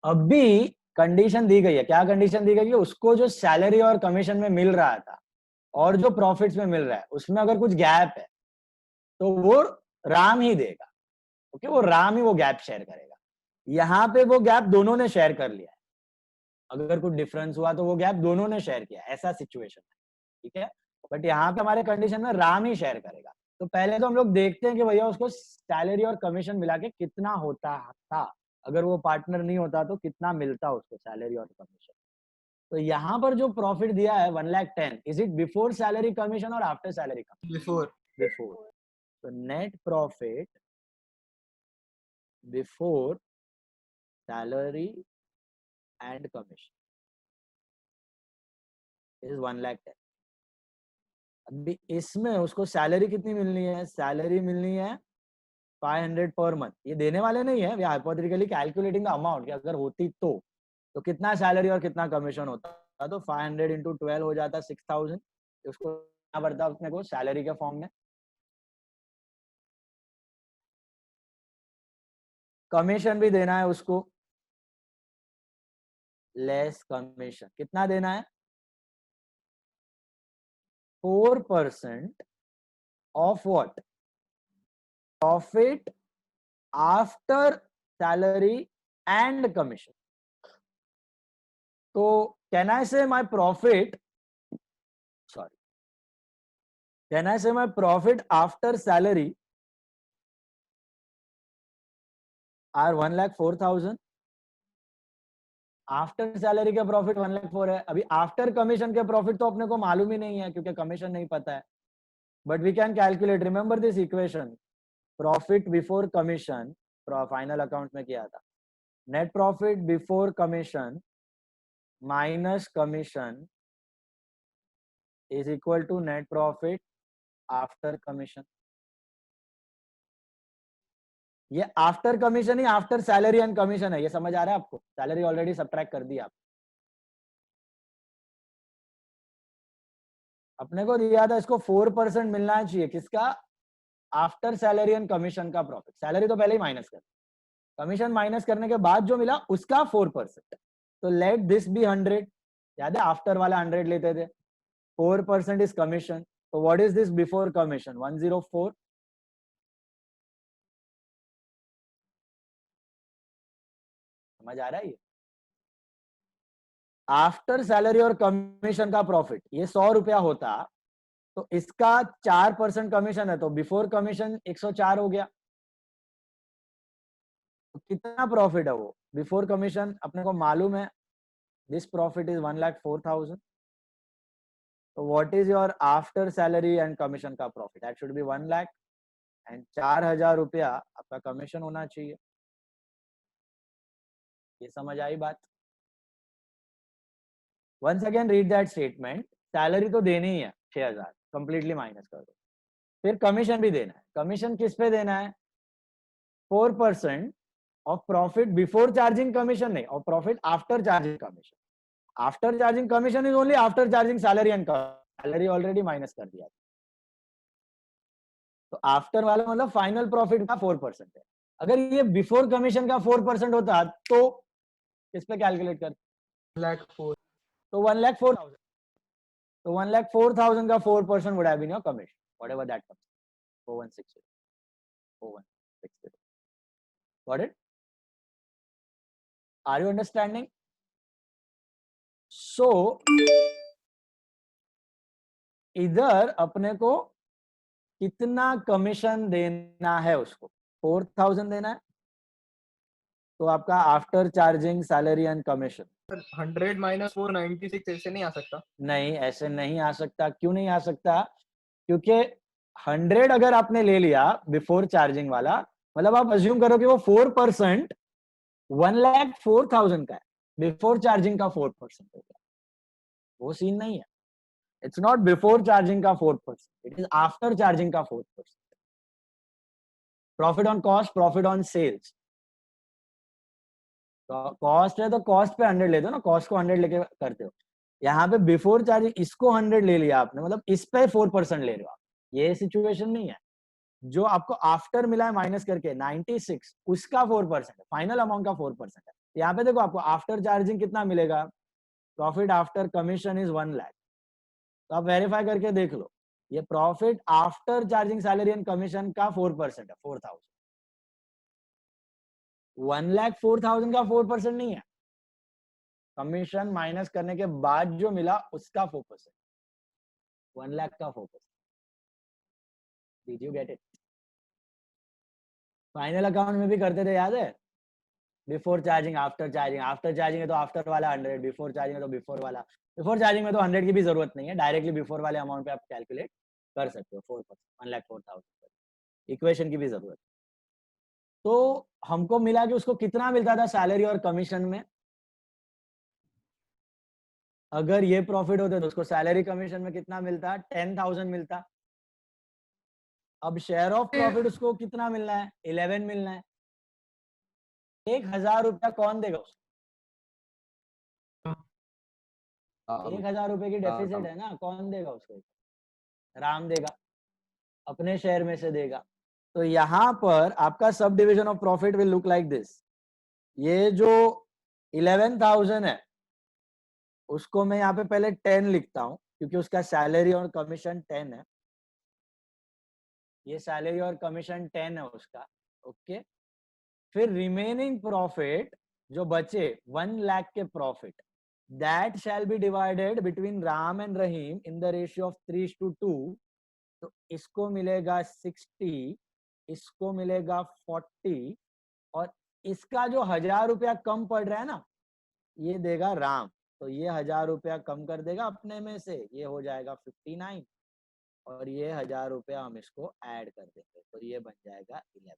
अब भी कंडीशन दी गई है, क्या कंडीशन दी गई है? उसको जो सैलरी और कमीशन में मिल रहा था और जो प्रॉफिट्स में मिल रहा है उसमें अगर कुछ गैप है तो वो राम ही देगा, ओके? वो राम ही वो गैप शेयर करेगा। यहाँ पे वो गैप दोनों ने शेयर कर लिया है, अगर कुछ डिफरेंस हुआ तो वो गैप दोनों ने शेयर किया, ऐसा सिचुएशन है, ठीक है? बट यहाँ पे हमारे कंडीशन में राम ही शेयर करेगा। तो पहले तो हम लोग देखते हैं कि भैया उसको सैलरी और कमीशन मिला के कितना होता था, अगर वो पार्टनर नहीं होता तो कितना मिलता उसको सैलरी और कमीशन। तो यहाँ पर जो प्रॉफिट दिया है 1,10,000, is it before salary commission और after salary commission? Before. Before. तो net profit before salary and commission is 1,10,000। अभी इसमें उसको सैलरी कितनी मिलनी है? सैलरी मिलनी है 500 पर मंथ। ये देने वाले नहीं है, we are hypothetically calculating the amount कि अगर होती तो कितना सैलरी और कितना कमीशन होता। तो 500 इंटू 12 हो जाता 6,000। उसको क्या पड़ता है अपने को सैलरी के फॉर्म में। कमीशन भी देना है उसको, लेस कमीशन कितना देना है? 4% of what? Profit after salary and commission. तो can I say my profit, sorry, can I say my profit after salary are 1,04,000? After salary का प्रॉफिट 1,04,000 है। अभी आफ्टर कमीशन के प्रॉफिट तो अपने को मालूम ही नहीं है क्योंकि कमीशन नहीं पता है, but we can calculate. Remember this equation, profit before commission final account में किया था, net profit before commission minus commission is equal to net profit after commission. ये आफ्टर कमीशन ही आफ्टर सैलरी एंड कमीशन है, ये समझ आ रहा है आपको? सैलरी ऑलरेडी सब्ट्रैक्ट कर दी आप। अपने को दिया था इसको 4% मिलना चाहिए, किसका? आफ्टर सैलरी एंड कमीशन का प्रॉफिट, सैलरी तो पहले ही माइनस कर, कमीशन माइनस करने के बाद जो मिला उसका 4%, तो लेट दिस बी 100, याद है आफ्टर वाला 100 लेते थे, 4% इज कमीशन, तो what is this before commission 104, समझ आ रहा है ये? आफ्टर सैलरी और कमीशन का प्रॉफिट ये 100 रुपया होता, तो इसका 4% कमीशन है, तो बिफोर कमीशन 104 हो गया, तो कितना प्रॉफिट है वो बिफोर कमीशन अपने को मालूम है, दिस प्रॉफिट इज 1,04,000, तो what is your after salary and commission का profit, that should be 1 lakh, and 4,000 रुपया आपका कमीशन होना चाहिए। ये समझ आई बात? Once again read that statement, salary तो देनी ही है 6,000, कंप्लीटली माइनस कर दो, फिर कमीशन भी देना है, कमीशन किस पे देना है, 4% of profit before charging commission नहीं, और profit after charging commission, after charging commission is only after charging salary and salary already minus कर दिया, तो आफ्टर वाला मतलब फाइनल प्रॉफिट का 4% है। अगर ये बिफोर कमीशन का 4% होता तो किस पे कैलकुलेट कर, 1,04,000, तो 1,04,000, तो 1,04,000 का 4% would have been your commission, whatever that comes, 4160, 4160. Got it? Are you understanding? So इधर अपने को कितना कमीशन देना है, उसको 4,000 देना है, तो आपका after charging salary and commission 100 minus 496 ऐसे नहीं आ सकता। नहीं, ऐसे नहीं आ सकता। क्यों नहीं आ सकता? क्योंकि 100 अगर आपने ले लिया बिफोर चार्जिंग वाला, मतलब आप अज्यूम करो कि वो 4% 1,04,000 का है, बिफोर चार्जिंग का 4% हो गया, वो सीन नहीं है। इट्स नॉट बिफोर चार्जिंग का 4%, इट इज आफ्टर चार्जिंग का 4%। Profit on cost, profit on sales, cost है तो कॉस्ट पे 100 लेते हो ना, कॉस्ट को 100 लेके करते हो। यहाँ पे बिफोर चार्जिंग इसको 100 ले लिया आपने, मतलब इस पे 4% ले रहे हो आप, ये सिचुएशन नहीं है। जो आपको आफ्टर मिला है माइनस करके 96, उसका 4% है, फाइनल अमाउंट का 4% है। यहाँ पे देखो आपको आफ्टर चार्जिंग कितना मिलेगा, profit after commission is 1 lakh, तो आप वेरीफाई करके देख लो, ये profit after charging salary and commission का 4% है, 4,000। 1,04,000 का 4% नहीं है, कमीशन माइनस करने के बाद जो मिला उसका 4%, 1 लाख का 4%। Did you get it? Final account में भी करते थे, याद है? Before charging, after charging, after charging है तो आफ्टर वाला 100, बिफोर चार्जिंग है तो बिफोर वाला। बिफोर चार्जिंग में तो 100 की भी जरूरत नहीं है, डायरेक्टली बिफोर वाले अमाउंट पे आप कैलकुलेट कर सकते हो 4%, 1,04,000, इक्वेशन की भी जरूरत। तो हमको मिला कि उसको कितना मिलता था सैलरी और कमीशन में, अगर ये प्रॉफिट होते तो उसको सैलरी कमीशन में कितना मिलता, 10,000 मिलता। अब शेयर ऑफ प्रॉफिट उसको कितना मिलना है, 11 मिलना है। 1,000 रुपया कौन देगा उसको? 1,000 रुपए की डेफिसिट है ना, कौन देगा उसको? राम देगा, अपने शेयर में से देगा। तो यहाँ पर आपका sub division of profit will look like this. ये जो 11,000 है उसको मैं यहाँ पे पहले 10 लिखता हूँ, क्योंकि उसका सैलरी और कमीशन 10 है। ये सैलरी और कमीशन 10 है उसका, ओके। फिर रिमेनिंग प्रॉफिट जो बचे 1 लाख के profit, that shall be divided between Ram and Rahim in the ratio of 3:2। तो इसको मिलेगा 60, इसको मिलेगा 40, और इसका जो 1,000 रुपया कम पड़ रहा है ना, ये देगा राम, तो ये 1,000 रुपया कम कर देगा अपने में से, ये हो जाएगा 59, और ये 1,000 रुपया हम इसको ऐड कर देंगे, तो ये बन जाएगा 11।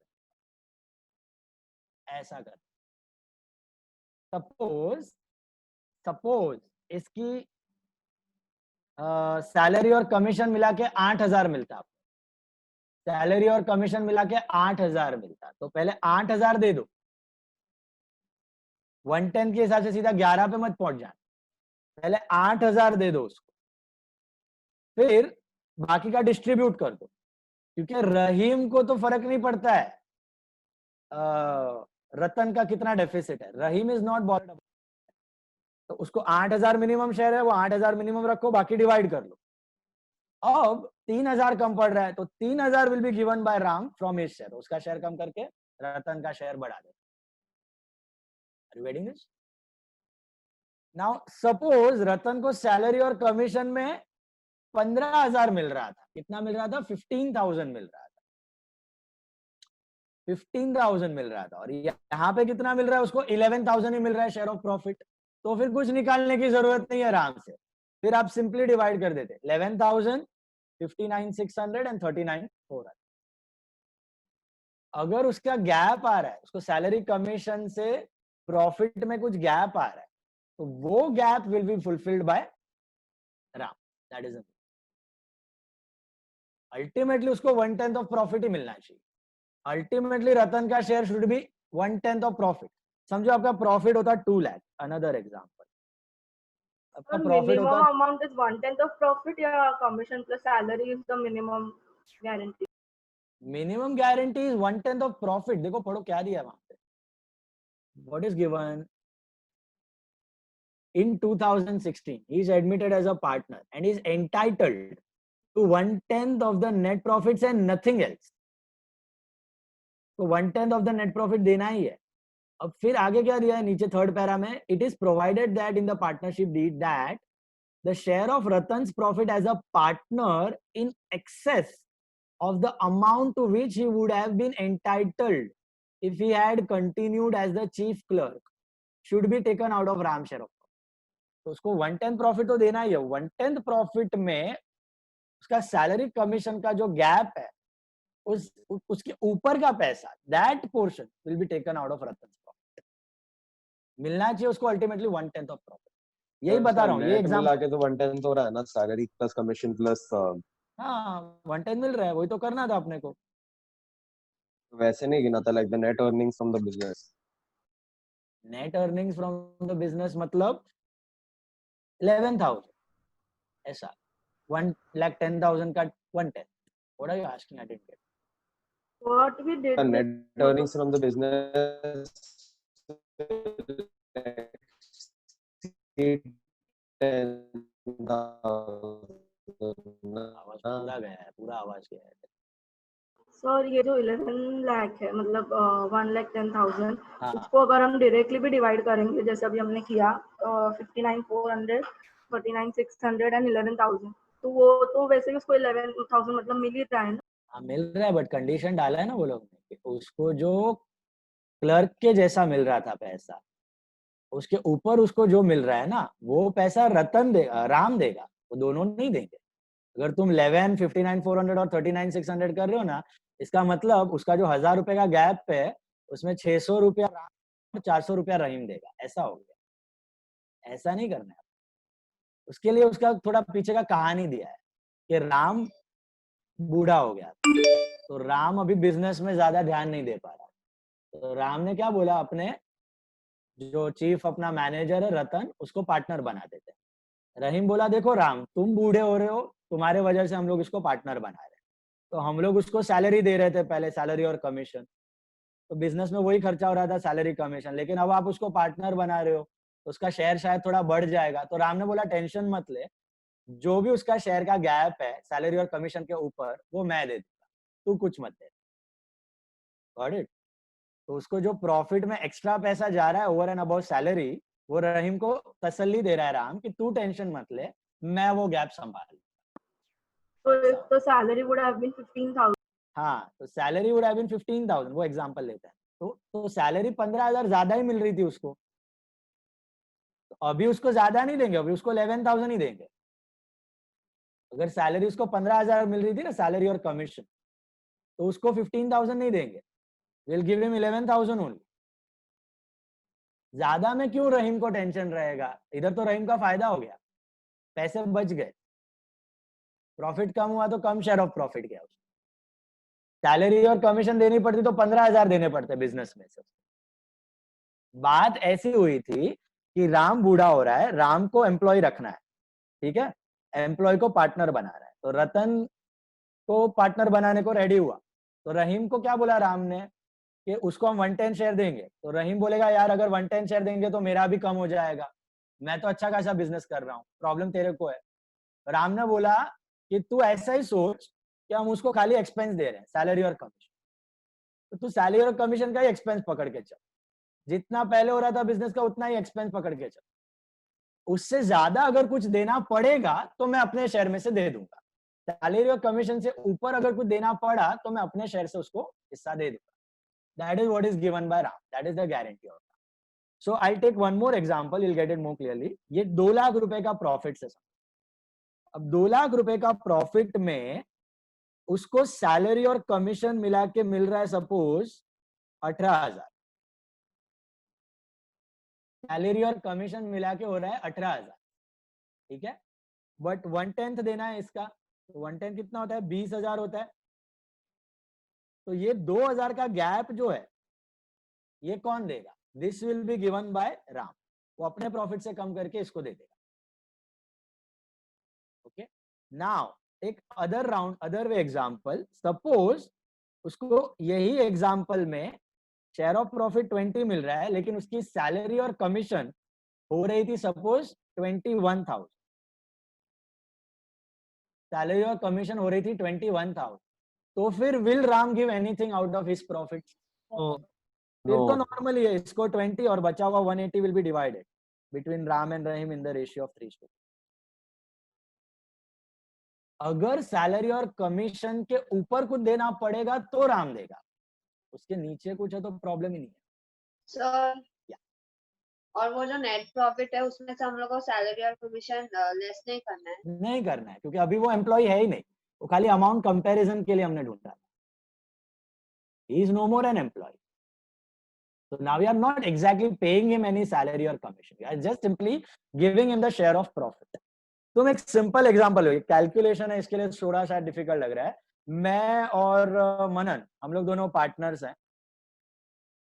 ऐसा कर, सपोज इसकी सैलरी और कमीशन मिला के 8,000 मिलता, सैलरी और कमीशन मिला के 8,000 मिलता, तो पहले 8,000 दे दो, 110 के हिसाब से सीधा 11 पे मत पहुंच जाना, पहले 8,000 दे दो उसको, फिर बाकी का डिस्ट्रीब्यूट कर दो। क्योंकि रहीम को तो फर्क नहीं पड़ता है रतन का कितना डेफिसिट है। रहीम इज नॉट बॉर्ड, तो उसको 8000 मिनिमम शेयर है, वो 8000 मिनिमम रखो, बाकी डिवाइड कर लो। अब 3000 कम पड़ रहा है, तो 3000 will be given by Ram from his share, उसका शेयर कम करके रतन का शेयर बढ़ा दे। Are you getting this? Now suppose Ratan को सैलरी और कमीशन में 15000 मिल रहा था। कितना मिल रहा था? 15000 मिल रहा था। 15000 मिल रहा था, और यहाँ पे कितना मिल रहा है उसको? 11000 ही मिल रहा है शेयर ऑफ प्रॉफिट। तो फिर कुछ निकालने की जरूरत नहीं है आराम से, फिर आप सिंपली डिवाइड कर देते 11,000, 59,600 एंड 39,400। अगर उसका गैप आ रहा है, उसको सैलरी कमीशन से प्रॉफिट में कुछ गैप आ रहा है, तो वो gap will be fulfilled by Ram. That is ultimately उसको 1/10 ऑफ प्रॉफिट ही मिलना चाहिए। अल्टीमेटली रतन का share should B 1/10 of profit. समझो आपका प्रॉफिट होता 2 लाख, अनदर एग्जांपल, आपका प्रॉफिट मिनिमम होता अमाउंट इज 1/10 ऑफ प्रॉफिट या commission plus salary is the minimum guarantee? Minimum guarantee is 1/10 of profit. देखो पढ़ो क्या दिया वहां पे, what is given in 2016 he is admitted as a partner and is entitled to 1/10 of the net profits and nothing else। तो 1/10 of the net profit देना ही है। अब फिर आगे क्या दिया है नीचे थर्ड पैरा में, it is provided that in the partnership deed that the share of Ratan's profit as a partner in excess of the amount to which he would have been entitled if he had continued as the chief clerk should be taken out of Ram share of। तो उसको 1/10 profit तो देना ही है। 1/10 profit में उसका salary commission का जो gap है, उसके ऊपर का पैसा, that portion will be taken out of Ratan profit. मिलना चाहिए उसको अल्टीमेटली 1/10 ऑफ प्रॉफिट। यही बता रहा हूँ, ये एग्जांपल मिला के तो 1/10 हो रहा है ना, सैलरी प्लस कमीशन प्लस। हाँ 1/10 मिल रहा है, वही तो करना था अपने को। वैसे नहीं गिना था, like the net earnings from the business. Net earnings from the business मतलब 11,000 ऐसा, 1,10,000 का 1/10। What are you asking? I didn't get. What we did with net earnings from the business 10,000 आवाज पूरा गया है, पूरा आवाज गया है। सर ये जो 11 लाख है मतलब 1,10,000, हाँ उसको अगर हम डायरेक्टली भी डिवाइड करेंगे जैसे अभी हमने किया 59,400, 39,600 एंड 11,000, तो वो तो वैसे भी उसको 11,000 मतलब मिल ही रहा है ना। हाँ मिल रहा है, बट कंडीशन डाला है ना वो लोग ने कि उसको जो क्लर्क के जैसा मिल रहा था पैसा, उसके ऊपर उसको जो मिल रहा है ना, वो पैसा रतन देगा, राम देगा, वो दोनों नहीं देंगे। अगर तुम 11, 59,400 और 39,600 कर रहे हो ना, इसका मतलब उसका जो 1000 रुपए का गैप है, उसमें 600 रुपया राम और 400 रुपया रहीम देगा, ऐसा हो गया। ऐसा नहीं करना है। उसके लिए उसका थोड़ा पीछे का कहानी दिया है कि राम बूढ़ा हो गया, तो राम अभी बिजनेस में ज्यादा ध्यान नहीं दे पा रहा, तो राम ने क्या बोला, अपने जो चीफ अपना मैनेजर है रतन, उसको पार्टनर बना देते। रहीम बोला देखो राम, तुम बूढ़े हो रहे हो, तुम्हारे वजह से हम लोग इसको पार्टनर बना रहे हैं। तो हम लोग उसको सैलरी दे रहे थे पहले, सैलरी और कमीशन, तो बिजनेस में वही खर्चा हो रहा था, सैलरी कमीशन। लेकिन अब आप उसको पार्टनर बना रहे हो, तो उसका शेयर शायद थोड़ा बढ़ जाएगा। तो राम ने बोला टेंशन मत ले, जो भी उसका शेयर का गैप है सैलरी और कमीशन के ऊपर, वो मैं दे दूंगा, तू कुछ मत दे। Got it? तो उसको जो प्रॉफिट में एक्स्ट्रा पैसा जा रहा है ओवर एंड अबाउट सैलरी, वो रहीम को तसल्ली दे रहा है राम कि तू टेंशन मत ले, मैं वो गैप संभाल। तो सैलरी वुड हैव बीन 15,000। हाँ, तो सैलरी वुड हैव बीन 15,000, वो एग्जांपल लेते हैं। तो सैलरी 15,000 ज्यादा ही मिल रही थी उसको, तो अभी उसको ज्यादा नहीं देंगे, अभी उसको 11,000 ही देंगे। अगर सैलरी उसको 15,000 मिल रही थी ना, सैलरी और कमीशन, तो उसको 15,000 नहीं देंगे, विल गिव हिम 11,000 ओनली। ज्यादा में क्यों रहीम को टेंशन रहेगा? इधर तो रहीम का फायदा हो गया, पैसे बच गए, प्रॉफिट कम हुआ तो कम शेयर ऑफ प्रॉफिट गया उसको। सैलरी और कमीशन देनी पड़ती तो 15,000 देने पड़ते बिजनेस में से। बात ऐसी हुई थी कि राम बूढ़ा हो रहा है, राम को एम्प्लॉय रखना है, ठीक है, एम्प्लॉय को पार्टनर बना रहा है, तो रतन को पार्टनर बनाने को रेडी हुआ, तो रहीम को क्या बोला राम ने कि उसको हम 110 शेयर देंगे। तो रहीम बोलेगा यार अगर 110 शेयर देंगे तो मेरा भी कम हो जाएगा, मैं तो अच्छा खासा बिजनेस कर रहा हूँ, प्रॉब्लम तेरे को है। राम ने बोला कि तू ऐसा ही सोच कि हम उसको खाली एक्सपेंस दे रहे हैं, सैलरी और कमीशन, तो तू सैलरी और कमीशन का ही एक्सपेंस पकड़ के चल, जितना पहले हो रहा था बिजनेस का उतना ही एक्सपेंस पकड़ के चल, उससे ज्यादा अगर कुछ देना पड़ेगा तो मैं अपने शेयर में से दे दूंगा, सैलरी और कमीशन से ऊपर अगर कुछ देना पड़ा तो मैं अपने शेयर से उसको हिस्सा दे दूंगा। That is what is given by Ram. That is the guarantee of Ram. So I'll take one more example. You'll get it more clearly. ये 2 लाख रुपए का प्रॉफिट से, अब 2 लाख रुपए का प्रॉफिट में उसको सैलरी और कमीशन मिला के मिल रहा है सपोज 18,000, सैलरी और कमीशन मिला के हो रहा है 18,000, ठीक है, बट 1/10 देना है इसका, तो 1/10 कितना होता है, 20,000 होता है। तो ये 2,000 का गैप जो है ये कौन देगा, this will be given by Ram, वो अपने प्रॉफिट से कम करके इसको दे देगा। ओके, नाउ एक अदर वे एग्जांपल, सपोज उसको यही एग्जांपल में शेयर ऑफ प्रॉफिट 20 मिल रहा है, लेकिन उसकी सैलरी और कमीशन हो रही थी सपोज 21,000, सैलरी और कमीशन हो रही थी 21,000, तो फिर will Ram give anything out of his profit? फिर तो नॉर्मली है, इसको 20 और बचा हुआ 180 will be divided between Ram and Rahim in the ratio of 3:2। अगर सैलरी और कमीशन के ऊपर कुछ देना पड़ेगा तो राम देगा, उसके नीचे कुछ है तो प्रॉब्लम ही नहीं है। सर और वो जो नेट प्रॉफिट है उसमें से हम लोग को सैलरी और कमीशन लेस नहीं करना है? नहीं करना है, क्योंकि अभी वो एम्प्लॉय है ही नहीं, वो खाली अमाउंट कंपैरिजन के लिए हमने ढूंढा, he is no more an employ. So now we are not exactly paying him any salary or commission. We are just simply giving him the share of profit. तो मैं एक सिंपल एग्जांपल हो, calculation है, इसके लिए थोड़ा सा difficult लग रहा है। मैं और मनन हम लोग दोनों पार्टनर्स हैं।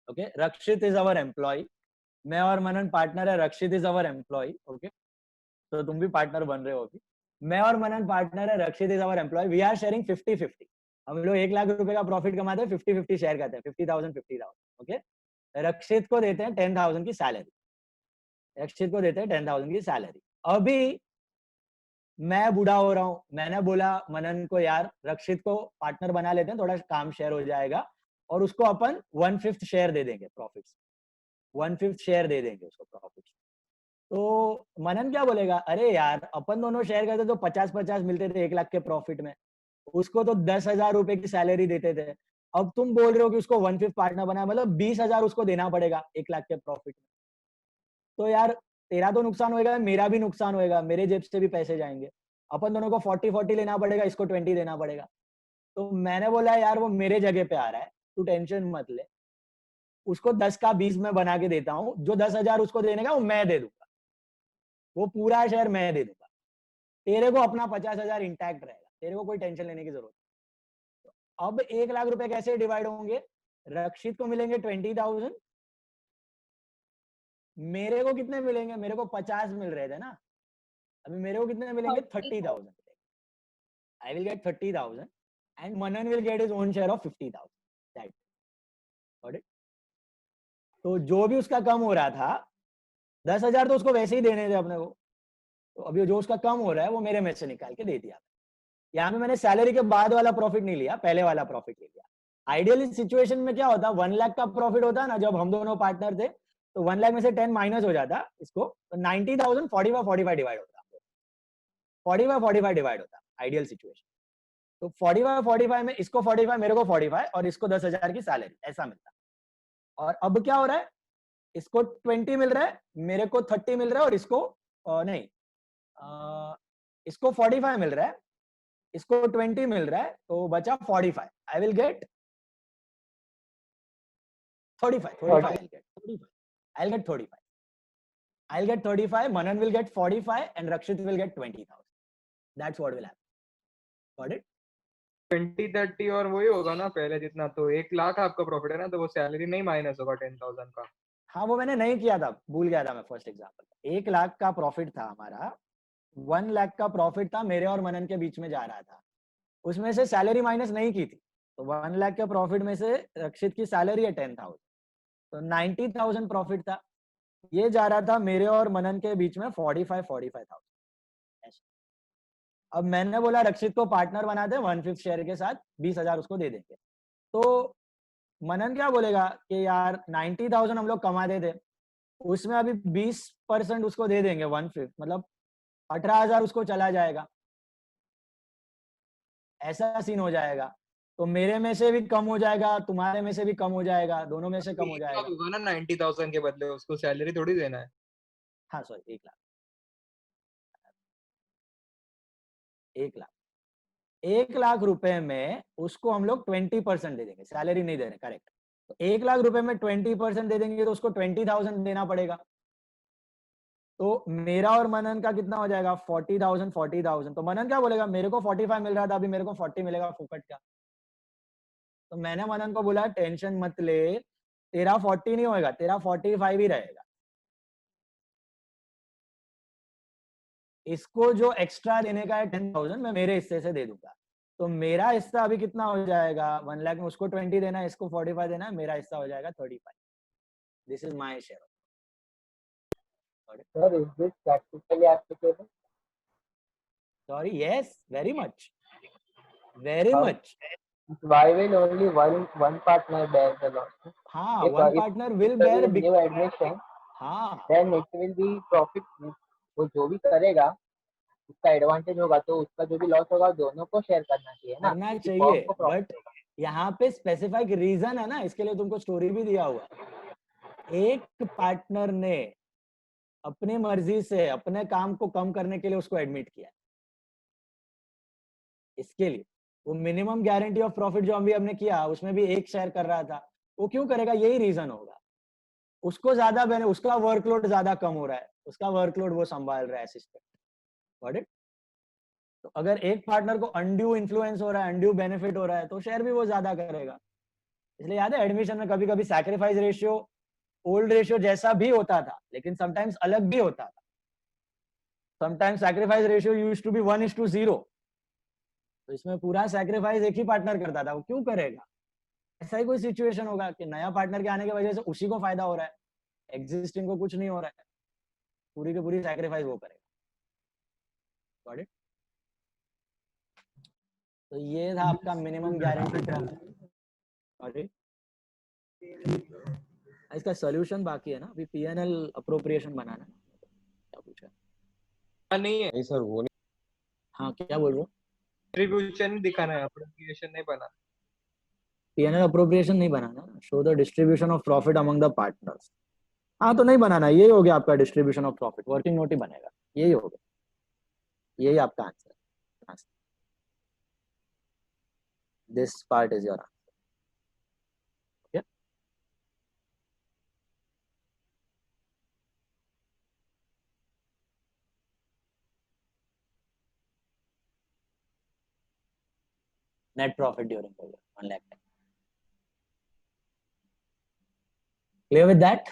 Okay, Rakshit is our employ, मैं और मनन पार्टनर है, Rakshit is our employ. Okay, तो तुम भी पार्टनर बन रहे हो अभी। मैं और मनन पार्टनर है, Rakshit is our employ, we are sharing 50-50। हम लोग 1 लाख रुपए का प्रॉफिट कमाते हैं, 50-50 शेयर करते हैं, 50,000। ओके, रक्षित को देते हैं 10,000 की सैलरी, रक्षित को देते हैं 10,000 की सैलरी। अभी मैं बूढ़ा हो रहा हूँ, मैंने बोला मनन को यार रक्षित को पार्टनर बना लेते हैं, थोड़ा काम शेयर हो जाएगा, और उसको अपन 1/5 शेयर दे देंगे प्रॉफिट, 1/5 शेयर दे देंगे उसको प्रॉफिट। तो मनन क्या बोलेगा, अरे यार अपन दोनों शेयर करते तो 50-50 मिलते थे 1 लाख के प्रॉफिट में, उसको तो 10,000 रुपए की सैलरी देते थे, अब तुम बोल रहे हो कि उसको 1/5 पार्टनर बनाया, मतलब 20,000 उसको देना पड़ेगा 1 लाख के प्रॉफिट में। तो यार तेरा तो नुकसान होएगा, मेरा भी नुकसान होएगा, मेरे जेब से भी पैसे जाएंगे, अपन दोनों को 40-40 लेना पड़ेगा, इसको 20 देना पड़ेगा। तो मैंने बोला यार वो मेरे जगह पे आ रहा है, तू टेंशन मत ले, उसको 10 का 20 में बना के देता हूँ, जो 10,000 उसको देने का वो मैं दे दूंगा, वो पूरा शेयर मैं दे दूंगा, तेरे को अपना 50,000 इंटैक्ट रहेगा, तेरे को कोई टेंशन लेने की जरूरत नहीं। अब 1 लाख रुपए कैसे डिवाइड होंगे, रक्षित को मिलेंगे 20,000, मेरे को कितने मिलेंगे, मेरे को 50 मिल रहे थे ना, अभी मेरे को कितने मिलेंगे, 30,000। I will get 30,000 and Manan will get his own share of 50,000। That got it. तो जो भी उसका कम हो रहा था 10,000 तो उसको वैसे ही देने थे अपने को, तो अभी जो उसका कम हो रहा है वो मेरे में से निकाल के दे दिया। यहाँ पे मैंने सैलरी के बाद वाला प्रॉफिट नहीं लिया, पहले वाला प्रॉफिट ले लिया। आइडियली सिचुएशन में क्या होता, 1 लाख का प्रॉफिट होता ना जब हम दोनों पार्टनर थे, तो 1 लाख में से 10 माइनस हो जाता इसको, तो 90,000 45-45 डिवाइड होता, 45-45 डिवाइड होता आइडियल सिचुएशन। तो 45-45 में इसको 45, मेरे को 45 और इसको 10,000 की सैलरी, ऐसा मिलता। और अब क्या हो रहा है, इसको 20 मिल रहा है, मेरे को 30 मिल रहा है, और इसको इसको 45 मिल रहा है, इसको 20 मिल रहा है, तो बचा 45। I will get 35। I'll get 35, Manan will get 45 and Rakshit will get 20,000. That's what will happen. Got it? 20-30 और वही होगा ना पहले जितना, तो 1 लाख आपका प्रॉफिट है ना, तो वो सैलरी नहीं माइनस होगा 10,000 का। हाँ वो मैंने नहीं किया था, भूल गया था मैं फर्स्ट एग्जांपल। 1 लाख का प्रॉफिट था हमारा, 1 लाख का प्रॉफिट था, मेरे और मनन के बीच में जा रहा था। उसमें से सैलरी माइनस नहीं की थी, तो 1 लाख के प्रॉफिट में से रक्षित की सैलरी है 10,000, तो 90,000 प्रॉफिट था। ये जा रहा था मेरे और मनन के बीच में 45,000। अब मैंने बोला रक्षित को पार्टनर बना दे, 1/5 शेयर के साथ 20,000 उसको दे देंगे। तो मनन क्या बोलेगा कि यार 90,000 हम लोग कमा देते, उसमें अभी 20% उसको दे देंगे, 1/5 मतलब 18,000 उसको चला जाएगा, ऐसा सीन हो जाएगा। तो मेरे में से भी कम हो जाएगा, तुम्हारे में से भी कम हो जाएगा, दोनों में से कम हो जाएगा। होगा ना 90,000 के बदले उसको सैलरी थोड़ी देना है। हाँ सॉरी 1 लाख, 1 लाख रुपए में उसको हम लोग 20% दे देंगे, सैलरी नहीं दे रहे, करेक्ट। तो 1 लाख रुपए में 20% दे देंगे तो उसको 20,000 देना पड़ेगा। तो मेरा और मनन का कितना हो जाएगा, 40,000। तो मनन क्या बोलेगा, मेरे को 45 मिल रहा था, अभी मेरे को 40 मिलेगा फुकट का। तो मैंने मनन को बोला टेंशन मत ले, तेरा 40 नहीं होएगा, तेरा 45 ही रहेगा। इसको जो एक्स्ट्रा देने का है 10,000 मैं मेरे हिस्से से दे दूंगा। तो मेरा हिस्सा अभी कितना हो जाएगा, 1 लाख में उसको 20 देना है, इसको 45 देना है, मेरा हिस्सा हो जाएगा 35। This is my share. Sir, is this practically applicable? Sorry, yes, very much, very How? much. Why will only one partner bear the loss? हाँ, If one partner will bear there is new admission, हाँ, then it will be profit. वो जो भी करेगा उसका advantage होगा, तो उसका जो भी लॉस होगा दोनों को शेयर करना चाहिए ना, करना क्योंकि चाहिए, firm को profit बट यहाँ पे स्पेसिफिक रीजन है ना, इसके लिए तुमको स्टोरी भी दिया हुआ है। एक पार्टनर ने अपनी मर्जी से अपने काम को कम करने के लिए उसको एडमिट किया, इसके लिए वो मिनिमम गारंटी ऑफ प्रॉफिट जो अभी हमने किया उसमें भी एक शेयर कर रहा था, वो क्यों करेगा, यही रीजन होगा। उसको ज्यादा उसका वर्कलोड ज्यादा कम हो रहा है, उसका वर्कलोड वो संभाल रहा है असिस्टेंट। Got it? तो अगर एक पार्टनर को अनड्यू इन्फ्लुएंस हो रहा है, अनड्यू बेनिफिट हो रहा है, तो शेयर भी वो ज्यादा करेगा। इसलिए याद है एडमिशन में कभी कभी सैक्रिफाइस रेशियो ओल्ड रेशियो जैसा भी होता था, लेकिन समटाइम्स अलग भी होता था। Sometimes sacrifice ratio used to be 1:0। तो इसमें पूरा सैक्रिफाइस एक ही पार्टनर करता था, वो क्यों करेगा? ऐसा ही कोई सिचुएशन होगा कि नया पार्टनर के आने की वजह से उसी को फायदा हो रहा है, एग्जिस्टिंग को कुछ नहीं हो रहा है, पूरी की पूरी सैक्रिफाइस वो करेगा। Got it? तो ये था आपका मिनिमम गारंटी प्रॉफिट। अरे इसका सॉल्यूशन बाकी है ना, अभी पीएनएल अप्रोप्रिएशन बनाना है। क्या पूछा? नहीं है नहीं सर, वो नहीं। हाँ क्या बोल रहे हो? डिस्ट्रीब्यूशन दिखाना है, अप्रोप्रिएशन नहीं बनाना। पीएनएल अप्रोप्रिएशन नहीं बनाना, show the distribution of profit among the partners. हाँ तो नहीं बनाना, यही हो गया आपका distribution of profit, working note ही बनेगा, यही हो गया, यही आपका answer. This part is your answer. Net profit during the year 1 lakh. Clear with that?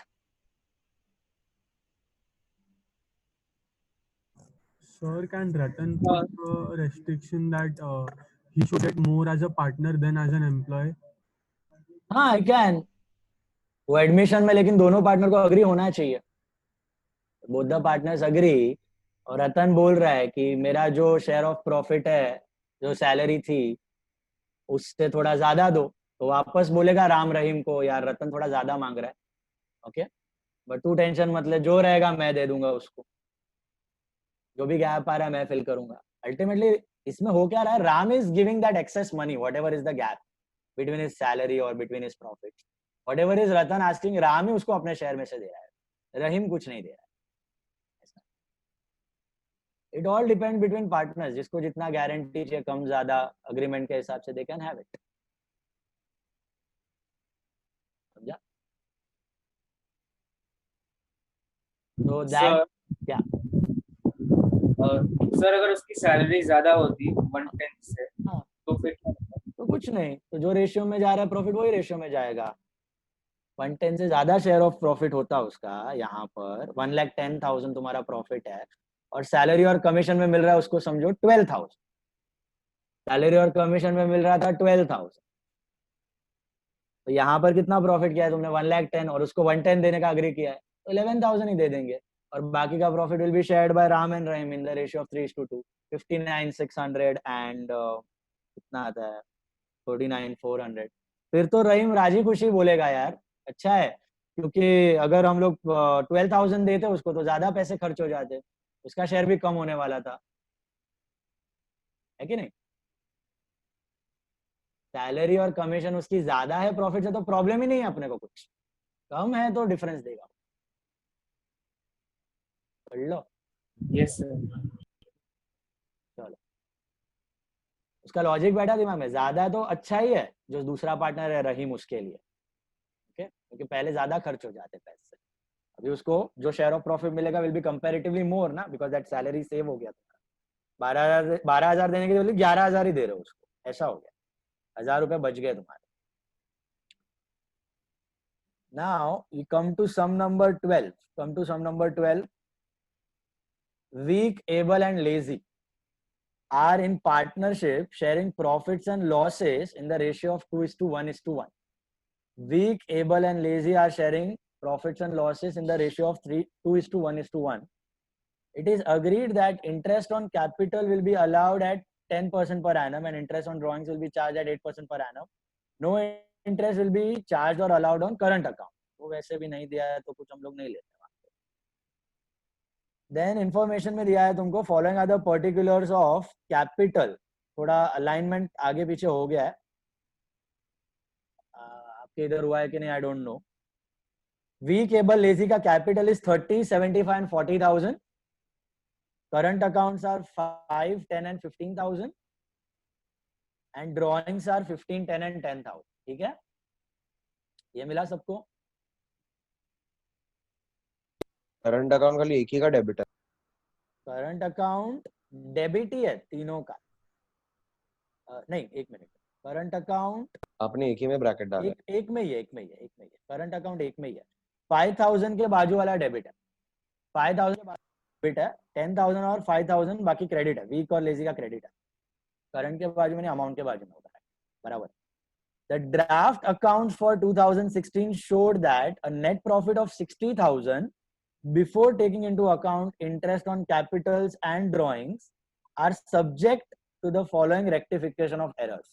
Sir, can Ratan put a restriction that he should get more as a partner than as an employee? हाँ I can. वो admission में लेकिन दोनों partner को agree होना चाहिए, both the partners agree. और रतन बोल रहा है कि मेरा जो शेयर ऑफ प्रॉफिट है, जो सैलरी थी उससे थोड़ा ज्यादा दो, तो वापस बोलेगा राम रहीम को यार रतन थोड़ा ज्यादा मांग रहा है, ओके बट तू टेंशन मत ले, जो रहेगा मैं दे दूंगा उसको, जो भी गैप आ रहा है मैं फिल करूंगा। अल्टीमेटली इसमें हो क्या रहा है, Ram is giving that excess money, whatever is the gap between his salary और between his profit, whatever is Ratan asking, Ram ही उसको अपने शेयर में से दे रहा है, रहीम कुछ नहीं दे रहा है। It all depend between partners, जिसको जितना गारंटी चाहिए कम ज्यादा अग्रीमेंट के हिसाब से दे कैन हैव इट। समझा? तो दैट क्या सर अगर उसकी सैलरी ज्यादा होती 110 से, हाँ तो फिर तो कुछ नहीं, तो जो रेशियो में जा रहा है प्रॉफिट वही रेशियो में जाएगा। 110 से ज्यादा शेयर ऑफ प्रॉफिट होता उसका, यहाँ पर 1,10,000 तुम्हारा प्रॉफिट है और सैलरी और कमीशन में मिल रहा है उसको समझो 12,000, सैलरी और कमीशन में मिल रहा था 12,000, तो यहाँ पर कितना प्रॉफिट किया है तुमने 1,10,000 और उसको 110 देने का अग्री किया है तो 11,000 ही दे देंगे और बाकी का profit will be shared by Ram and Rahim in the ratio of 3:2, 59,600 and कितना आता है 49,400। फिर तो रहीम राजी खुशी बोलेगा यार अच्छा है, क्योंकि अगर हम लोग 12,000 देते उसको तो ज्यादा पैसे खर्च हो जाते, उसका शेयर भी कम होने वाला था, है कि नहीं। सैलरी और कमीशन उसकी ज्यादा है प्रॉफिट से तो प्रॉब्लम ही नहीं है अपने को, कुछ कम है तो डिफरेंस देगा, पढ़ लो। Yes sir. चलो उसका लॉजिक बैठा दिमाग में, ज्यादा तो अच्छा ही है जो दूसरा पार्टनर है रहीम उसके लिए, ओके, क्योंकि पहले ज्यादा खर्च हो जाते पैसे, अभी उसको जो शेयर ऑफ प्रॉफिट मिलेगा विल बी कंपैरेटिवली मोर ना, बिकॉज दैट सैलरी सेव हो गया तुम्हारा, 12,000 देने के बदले 11,000 ही दे रहे हो उसको, ऐसा हो गया, 1,000 रुपए बच गए तुम्हारे। Now you come to sum number 12. Come to sum number 12. Weak, able and lazy are in partnership sharing profits and losses in the ratio of 2:1:1. Weak, able and lazy are sharing profits and losses in the ratio of 2:1:1. It is agreed that interest on capital will be allowed at 10% per annum and interest on drawings will be charged at 8% per annum. No interest will be charged or allowed on current account. वो वैसे भी नहीं दिया है तो कुछ हम लोग नहीं लेते। देन इंफॉर्मेशन में दिया है तुमको following are the particulars of capital, थोड़ा अलाइनमेंट आगे पीछे हो गया है, आपके इधर हुआ है कि नहीं I don't know. Weak, able, lazy का capital is 30, 75 and 40,000. Current accounts are 5, 10 and 15,000 and drawings are 15, 10 and 10,000। ठीक है, ये मिला सबको। करंट अकाउंट खाली एक ही का डेबिट है? करंट अकाउंट डेबिट ही है तीनों का, नहीं एक मिनट, करंट अकाउंट आपने एक ही में ब्रैकेट डाला है? एक में ही है, करंट अकाउंट एक में ही है। 5,000 के बाजू वाला डेबिट है, 5,000 के बाजू डेबिट है, 10,000 और 5,000 बाकी क्रेडिट है, वीक और लेजी का क्रेडिट है, करंट के बाजू में नहीं अमाउंट के बाजू में होगा, बराबर। The draft accounts for 2016 showed that a net profit of 60,000 before taking into account interest on capitals and drawings are subject to the following rectification of errors.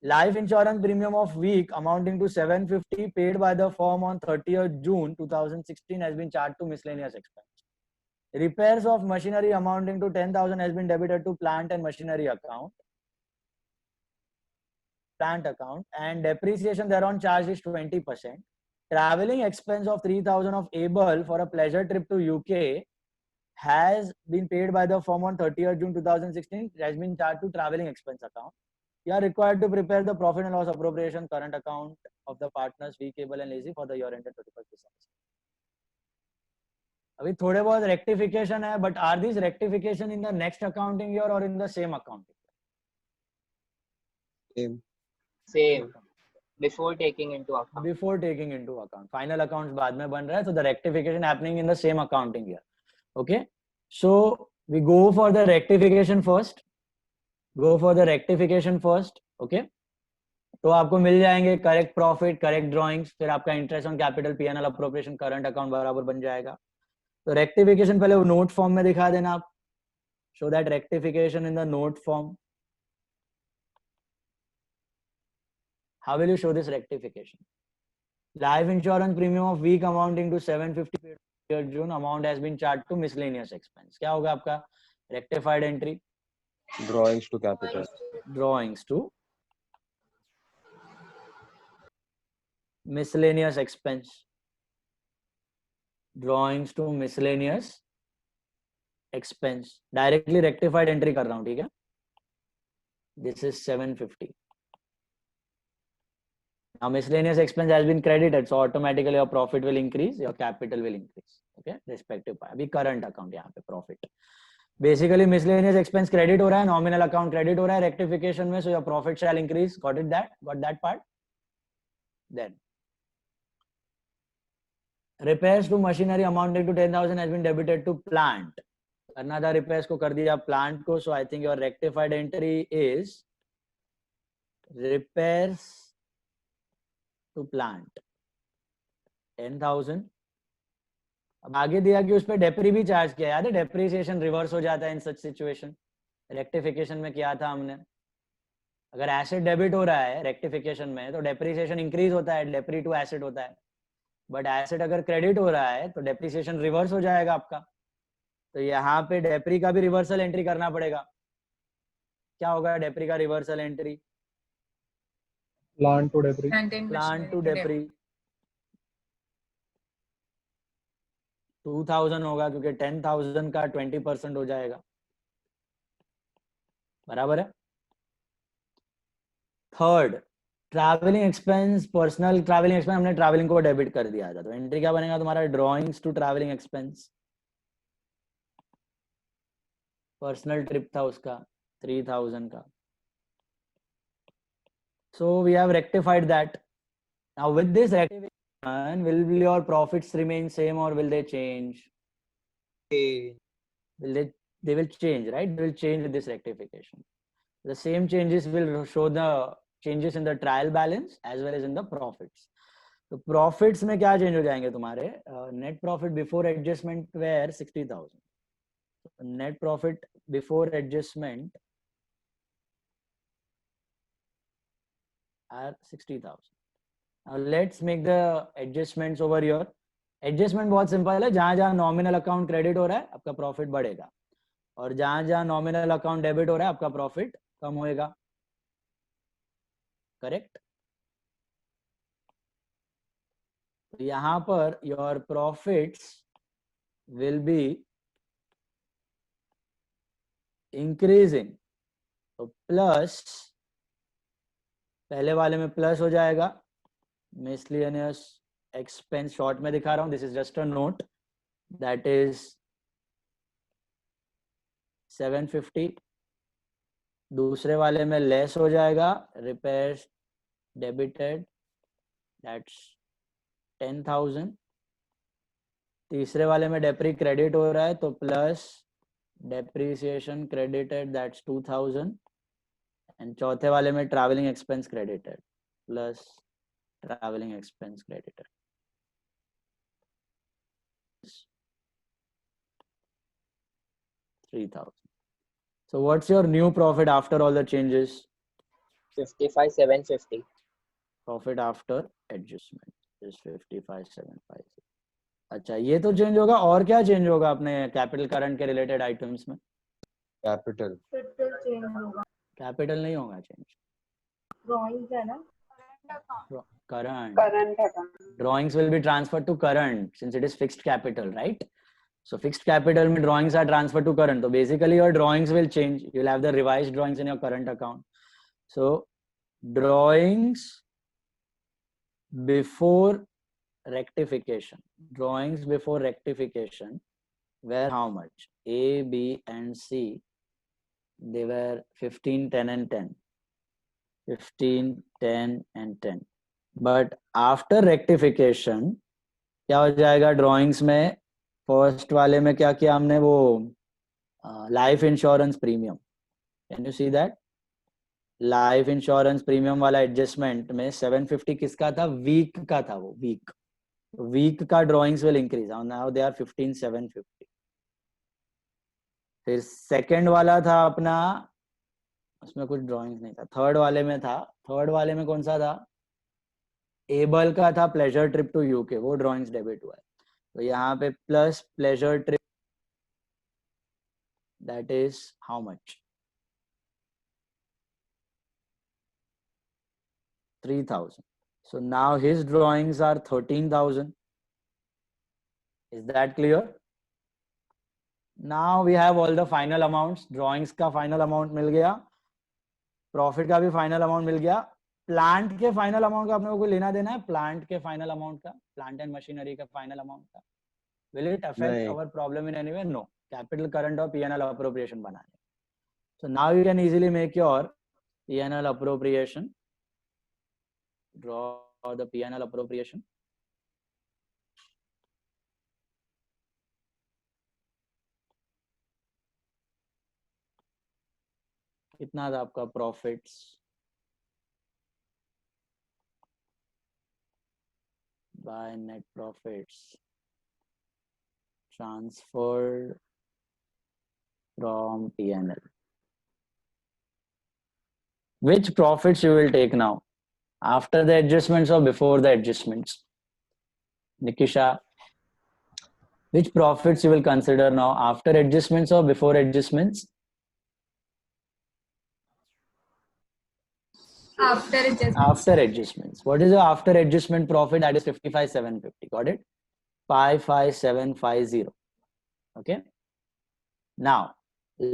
Life insurance premium of week amounting to 750 paid by the firm on 30th June 2016 has been charged to miscellaneous expense. Repairs of machinery amounting to 10,000 has been debited to plant and machinery account, and depreciation thereon charged is 20%. Traveling expense of 3,000 of able for a pleasure trip to UK has been paid by the firm on 30th June 2016. It has been charged to traveling expense account. You are required to prepare the profit and loss appropriation current account of the partners weak, able and lazy for the year ended 31st December. अभी थोड़े बहुत rectification है, but are these rectification in the next accounting year or in the same accounting Same. Same. Before taking into account. Before taking into account. Final accounts बाद में बन रहा है, so the rectification happening in the same accounting year. Okay, so we go for the rectification first. Okay, तो आपको मिल जाएंगे correct profit, correct drawings, फिर आपका interest on capital, PNL appropriation, current account बराबर बन जाएगा। तो रेक्टिफिकेशन पहले वो नोट फॉर्म में दिखा देना आप, show that rectification in the note form. How will you show this rectification? Life insurance premium of week amounting to 750 paid June amount has been charged to miscellaneous expense. क्या होगा आपका rectified entry? Drawings to capital. Drawings to miscellaneous expense. Drawings to miscellaneous expense. Directly rectified entry कर रहा हूँ, ठीक है? This is 750. Now miscellaneous expense has been credited, so automatically your profit will increase, your capital will increase. Okay, respective part. अभी current account यहाँ पे profit. Basically miscellaneous expense credit हो रहा है, nominal account credit हो रहा है rectification में, so your profit shall increase. Got it? Got that part? Then repairs to machinery amounting to 10,000 has been debited to plant. करना था रिपेयर्स को कर दिया, प्लांट को, so I think your rectified entry is repairs to plant 10,000। अब आगे दिया कि उस पर डेप्री भी चार्ज किया, याद है डेप्रिसिएशन रिवर्स हो जाता है इन सच सिचुएशन, रेक्टिफिकेशन में किया था हमने। अगर एसेट डेबिट हो रहा है रेक्टिफिकेशन में तो डेप्रिसिएशन इंक्रीज होता है, डेप्री टू एसेट होता है, बट एसेट अगर क्रेडिट हो रहा है तो डेप्रिसिएशन रिवर्स हो जाएगा आपका। तो यहाँ पे डेप्री का भी रिवर्सल एंट्री करना पड़ेगा। क्या होगा डेप्री का reversal entry? Plant to depre, plant to depre 2000 होगा क्योंकि 10,000 का 20% हो जाएगा, बराबर है। Third, travelling expense, personal travelling expense, हमने ट्रैवलिंग को डेबिट कर दिया था, तो एंट्री क्या बनेगा तुम्हारा? Drawings to travelling expense, personal trip था उसका 3000 का। So we have rectified that. Now with this rectification, will your profits remain same or will they change? Will they will change, right? They will change with this rectification. The same changes will show the changes in the trial balance as well as in the profits. तो profits में क्या change हो जाएंगे तुम्हारे? Net profit before adjustment were 60,000. Net profit before adjustment are 60,000. Now let's make the adjustments over here. Adjustment बहुत simple है, जहां जहां नॉमिनल अकाउंट क्रेडिट हो रहा है आपका प्रॉफिट बढ़ेगा, और जहां जहां नॉमिनल अकाउंट डेबिट हो रहा है आपका प्रॉफिट कम होएगा, करेक्ट। तो यहां per your profits will be increasing, तो प्लस, पहले वाले में प्लस हो जाएगा, मिसलेनियस एक्सपेंस शॉर्ट में दिखा रहा हूं, this is just a note, that is 750। दूसरे वाले में लेस हो जाएगा, रिपेयर्स डेबिटेड, दैट्स 10,000। तीसरे वाले में डेप्री क्रेडिट हो रहा है तो plus depreciation credited, that's 2,000। And चौथे वाले में travelling expense credited, plus travelling expense credited. $3,000. So what's your new profit after all the changes? 55,750. Profit after adjustment is 55,750. अच्छा, ये तो चेंज होगा, और क्या चेंज होगा अपने कैपिटल करंट के रिलेटेड आइटम्स में? कैपिटल चेंज होगा, कैपिटल नहीं होगा चेंज, ड्राइंग्स है ना, current Current account. drawings will be transferred to current since it is fixed capital, right? So fixed capital में drawings are transferred to current, so basically your drawings will change, you will have the revised drawings in your current account. So drawings before rectification, drawings before rectification were how much? A, B and C, they were 15, 10 and 10, 15, 10 and 10. But after rectification क्या हो जाएगा drawings में? First वाले में क्या किया हमने, वो life insurance premium, can you see that? Life insurance premium वाला एडजस्टमेंट में 750 किसका था? वीक का था, वो वीक का drawings will increase, now they are 15,750। फिर सेकंड वाला था अपना, उसमें कुछ ड्राइंग्स नहीं था, थर्ड वाले में था। थर्ड वाले में कौन सा था? एबल का था, प्लेजर ट्रिप टू यूके, वो ड्राइंग्स डेबिट हुआ है, तो यहाँ पे plus pleasure trip, that is how much? 3,000. So now his drawings are 13,000. Is that clear? Now we have all the final amounts. Drawings का final amount मिल गया, profit का भी final amount मिल गया, प्लांट के फाइनल अमाउंट का अपने को लेना देना है? प्लांट के फाइनल अमाउंट का, प्लांट एंड मशीनरी का फाइनल अमाउंट का, will it affect our problem in any way? No, capital current और P&L अप्रोप्रिएशन बनाने। So now you can easily make your P&L appropriation, draw the P&L appropriation. कितना था आपका प्रॉफिट्स? By net profits transferred from P&L. Which profits you will take now? After the adjustments or before the adjustments? Nikisha, which profits you will consider now? After adjustments or before adjustments? After adjustments. After adjustments. What is your after adjustment profit? That is 55,750. Got it? 55750. Okay. Now,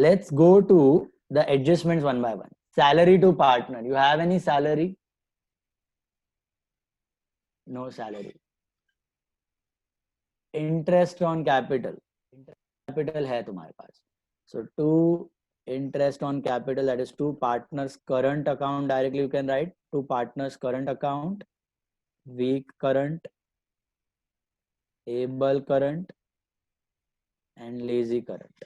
let's go to the adjustments one by one. Salary to partner. You have any salary? No salary. Interest on capital. Capital है तुम्हारे पास. So to interest on capital, that is two partners current account. Directly you can write two partners current account, weak current, able current, and lazy current.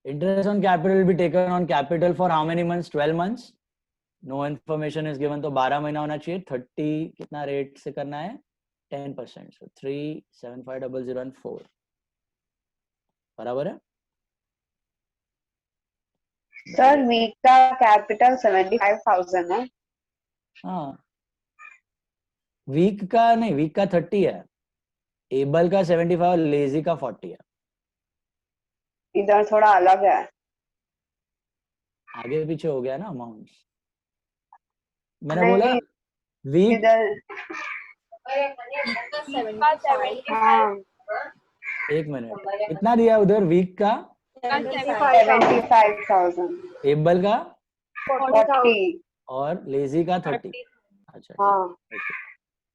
Interest on capital will be taken on capital for how many months? 12 months. No information is given, तो 12 महीना होना चाहिए. 30 कितना rate से करना है? 10%. So 375,004. बराबर है? सर वीक का कैपिटल 75,000 है. हाँ, वीक का नहीं, वीक का 30 है, एबल का 75 और लेजी का 40 है. इधर थोड़ा अलग है. आगे पीछे हो गया ना अमाउंट. मैंने बोला वीक हाँ. एक मिनट, कितना दिया उधर वीक का? 75,000. एबल का 40 और लेजी का 30. अच्छा हाँ.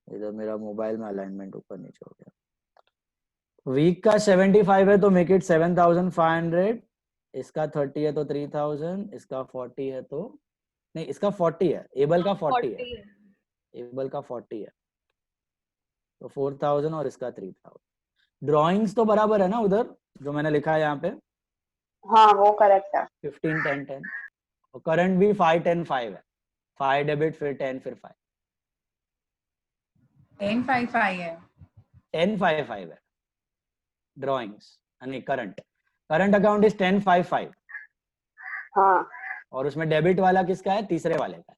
इधर मेरा मोबाइल में अलाइनमेंट ऊपर नीचे हो गया. वीक का 75 है तो मेक इट 7,500. इसका 30 है तो 3,000. इसका 40 है तो नहीं, इसका 40 है, एबल का 40 है, एबल का 40 है तो 4,000 और इसका 3,000. ड्राइंग्स तो बराबर है ना उधर जो मैंने लिखा है यहाँ पे? हाँ वो करेक्ट है. 15 10 10 और करंट भी 5 10 5 है. 5 डेबिट फिर 10 फिर 5. 10 5 5 है. 10 5 5 है ड्राइंग्स. नहीं, करंट अकाउंट इज 10 5 5. हाँ. और उसमें डेबिट वाला किसका है? तीसरे वाले का.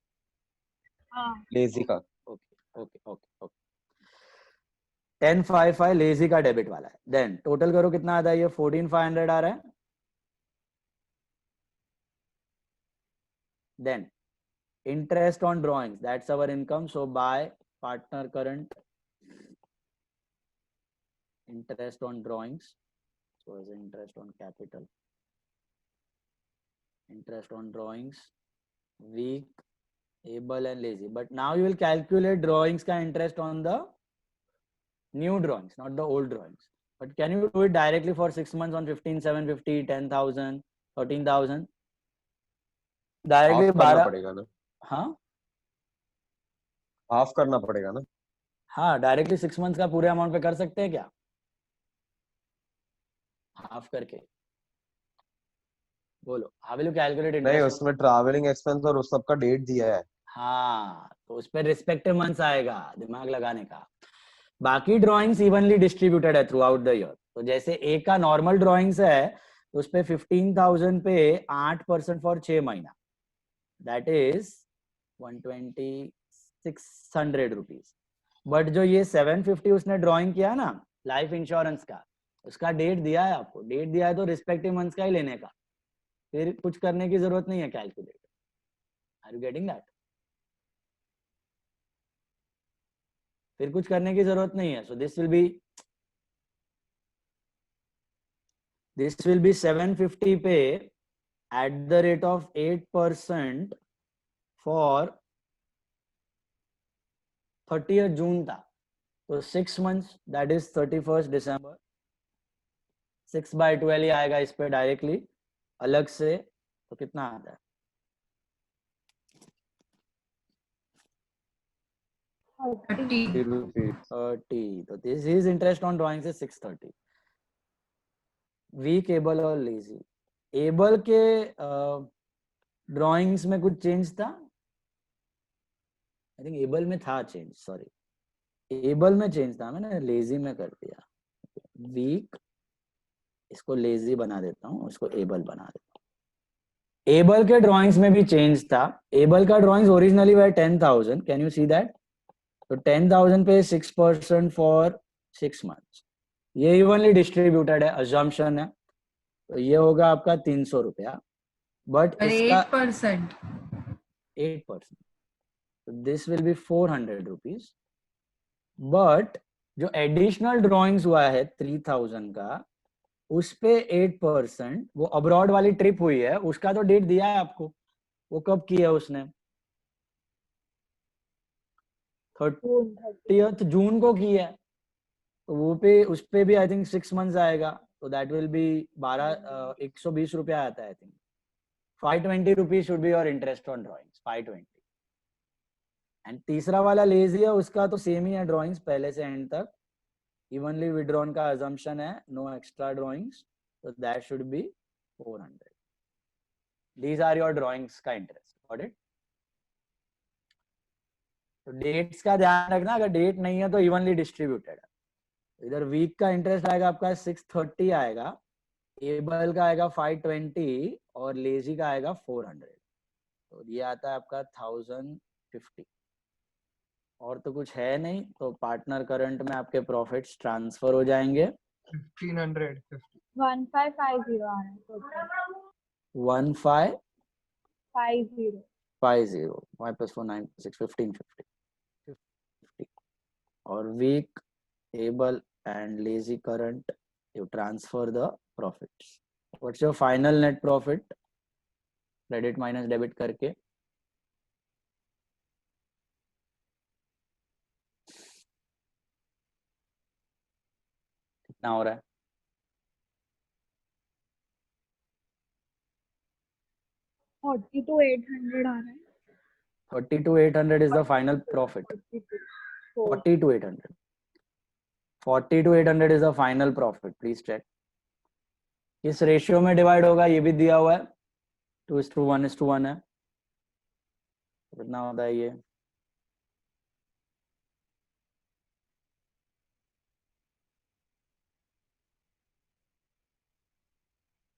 हाँ. लेजी का. Okay okay okay okay. 10 5 5 lazy का डेबिट वाला है. देन टोटल करो कितना आता है? ये 14,500 आ रहा है. Then interest on drawings, that's our income. So by partner current, interest on drawings, so as interest on capital, interest on drawings, weak, able and lazy. But now you will calculate drawings ka interest on the new drawings, not the old drawings. But can you do it directly for 6 months on 15,750, 10,000, 13,000? Directly 12 पड़ेगा ना. हाँ, half करना पड़ेगा ना. हाँ, directly 6 months का पूरे amount पे कर सकते हैं क्या? हाफ करके बोलो. How will you calculate interest? नहीं, उसमें ट्रैवलिंग एक्सपेंस और उस सब का डेट दिया है. हाँ, तो उस पे रिस्पेक्टिव मंथ्स आएगा, दिमाग लगाने का. बाकी ड्राइंग्स इवनली डिस्ट्रीब्यूटेड है थ्रू आउट द ईयर. तो जैसे एक का नॉर्मल ड्राइंग्स है तो उस पे 15,000 पे 8% फॉर 6 महीना, दैट इज 120,600 रुपीज. बट जो ये 750 उसने ड्राइंग किया ना लाइफ इंश्योरेंस का, उसका डेट दिया है आपको. डेट दिया है तो रिस्पेक्टिव मंथ्स का ही लेने का, फिर कुछ करने की जरूरत नहीं है calculate. Are you getting that? फिर कुछ करने की जरूरत नहीं है. सो दिस विल बी 750 पे at the rate of 8% for 30th June था. तो 6 months, that is 31st December. 6/12 ही आएगा इस पे डायरेक्टली अलग से. तो कितना आता है? 30. 30. तो this is interest on drawings is 630. Weak, Able और लेजी। एबल के ड्राइंग्स में कुछ चेंज था? आई थिंक एबल में था चेंज, सॉरी एबल में चेंज था, मैंने लेजी में कर दिया। वीक, इसको लेजी बना देता हूँ, इसको एबल बना देता हूँ। एबल के ड्राइंग्स में भी चेंज था। एबल का drawings originally way 10,000, can you see that? तो 10,000 पे 6% फॉर 6 मंथ्स। ये इवनली डिस्ट्रीब्यूटेड है, अजम्पशन है, तो ये होगा आपका 300 रुपया। बट और इसका 8%। 8%, तो this will be 400 rupees. But जो एडिशनल ड्रॉइंग्स हुआ है 3,000 का, उस पे 8%, वो अब्रॉड वाली ट्रिप हुई है, उसका तो डेट दिया है आपको, वो कब की है उसने? 30 जून को की है, तो वो पे उस पे भी आई थिंक 6 मंथ्स आएगा, तो दैट विल बी 120 रुपया आता है I think. 520 rupees should be your interest on drawings, 520। And तीसरा वाला लेजी है, उसका तो सेम ही है, ड्रॉइंग्स पहले से एंड तक इवनली विड्रॉन का अजम्पशन है, नो एक्स्ट्रा ड्रॉइंग्स, तो that should be 400। These are your drawings का इंटरेस्ट। Got it? तो डेट्स का ध्यान रखना, अगर डेट नहीं है तो इवनली डिस्ट्रीब्यूटेड है। इधर वीक का इंटरेस्ट आएगा आपका 630 आएगा, एबल का आएगा 520 और लेजी का आएगा 400, तो ये आता है आपका 1050। और तो कुछ है नहीं, तो पार्टनर करंट में आपके प्रॉफिट्स ट्रांसफर हो जाएंगे। 1550 1550 आ रहा है total। 1550 50 5 + 4 9 6 1550 और Weak, Able and Lazy current, you transfer the profits. What's your final net profit? Credit minus debit करके कितना हो रहा है? 40 to 800 आ रहा है। 30 to 800 is the final profit. 40 to 800. 40 to 800 is the final profit. Please check. किस ratio में divide होगा ये भी दिया हुआ है, 2:1:1 है। कितना होता है ये?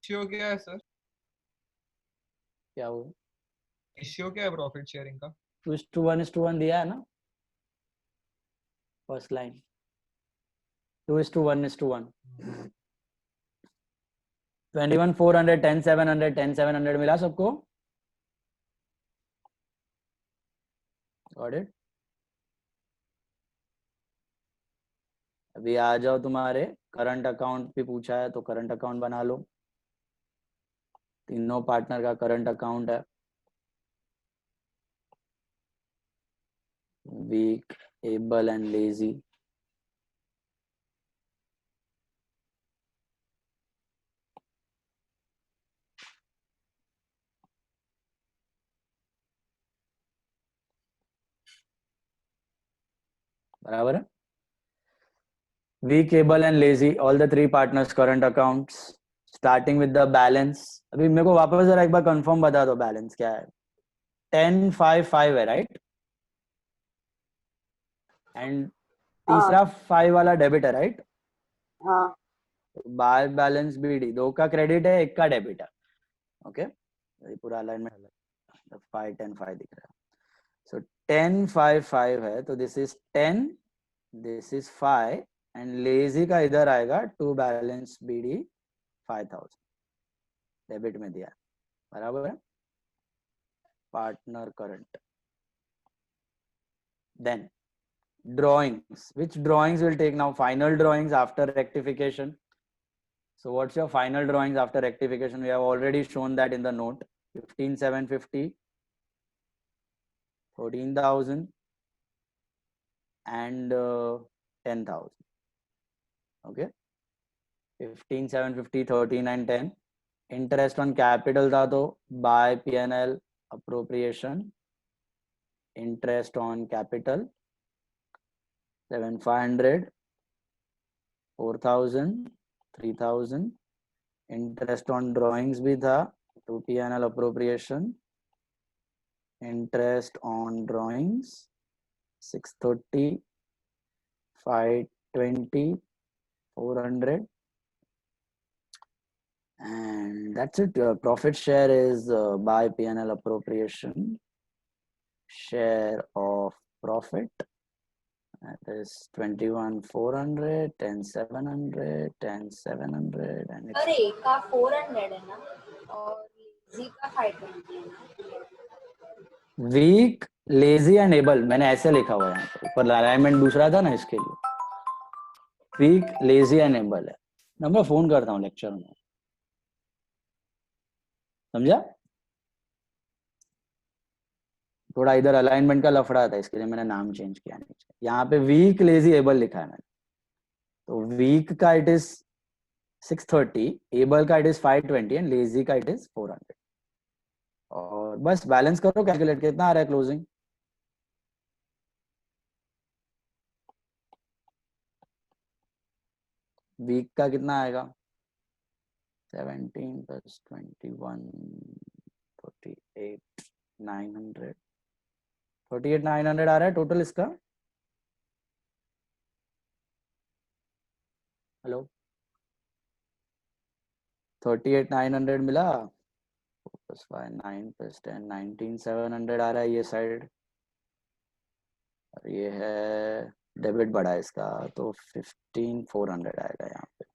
रेशियो क्या है सर? क्या हुआ? रेशियो क्या है प्रॉफिट शेयरिंग का? 2:1:1 दिया है ना फर्स्ट लाइन, 2:1:1। 21,400, 10,700, 10,700 मिला सबको? Got it? अभी आ जाओ, तुम्हारे करंट अकाउंट भी पूछा है, तो करंट अकाउंट बना लो। तीनों पार्टनर का करंट अकाउंट है, वीक, एबल एंड लेजी। बराबर है? Weak, Able and Lazy, all the 3 partners current accounts, starting with the balance. अभी मेरे को वापस जरा एक बार कंफर्म बता दो, बैलेंस क्या है? 1055 है, राइट? एंड तीसरा 5 वाला डेबिट है, राइट? हाँ। बाय बैलेंस बीडी, 2 का क्रेडिट है, 1 का डेबिट है। ओके, ये पूरा अलाइनमेंट 5 10 5 दिख रहा है। सो 10 5 5 है, तो this is 10, this is 5 and lazy का इधर आएगा 2 बैलेंस बीडी 5000 डेबिट में दिया, बराबर है? Partner current. Then drawings, which drawings will take now? Final drawings after rectification. So what's your final drawings after rectification? We have already shown that in the note. 15,750, 14,000 and 10,000. Okay, 15,750, 13 and 10. Interest on capital था तो by P&L appropriation, interest on capital 7,500, 4,000, 3,000 interest on drawings भी था, to P&L appropriation, interest on drawings 630, 520, 400, and that's it. Profit share is by P&L appropriation, share of profit, that is 21,400, 10,700, 10,700, and sir एक का 400 है ना और जी का 520 है ना। वीक, लेजी एंड एबल, मैंने ऐसे लिखा हुआ है यहाँ पे, ऊपर अलाइनमेंट दूसरा था ना इसके लिए। वीक, लेजी एंड एबल है। मैं फोन करता हूँ लेक्चर में, समझा? थोड़ा इधर अलाइनमेंट का लफड़ा था, इसके लिए मैंने नाम चेंज किया नीचे। यहाँ पे वीक, लेजी, एबल लिखा है मैंने, तो वीक का इट इज 630, एबल का इट इज 520 एंड लेजी का इट इज 400। और बस बैलेंस करो, कैलकुलेट कितना आ रहा है क्लोजिंग। वीक का कितना आएगा? 17 plus 21, 48, 900, 48,900 आ रहा है टोटल इसका। हेलो, 38,900 मिला, plus 5, 9 plus 10, 19,700 आ रहा है ये साइड, और ये है डेबिट बढ़ा है इसका, तो 15,400 आएगा यहाँ पे।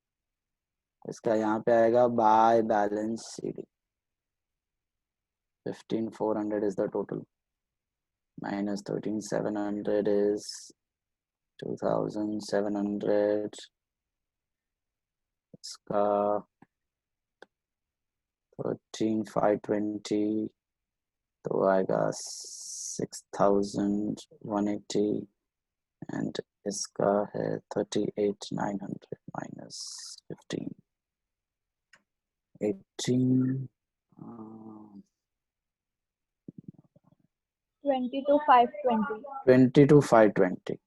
इसका यहाँ पे आएगा by balance CD, 15,400 is the total, minus 13,700 is 2,700, इसका 13,520 तो आएगा 6,180, एंड इसका है 38,900 minus 15, 18, 22,520. 22,520,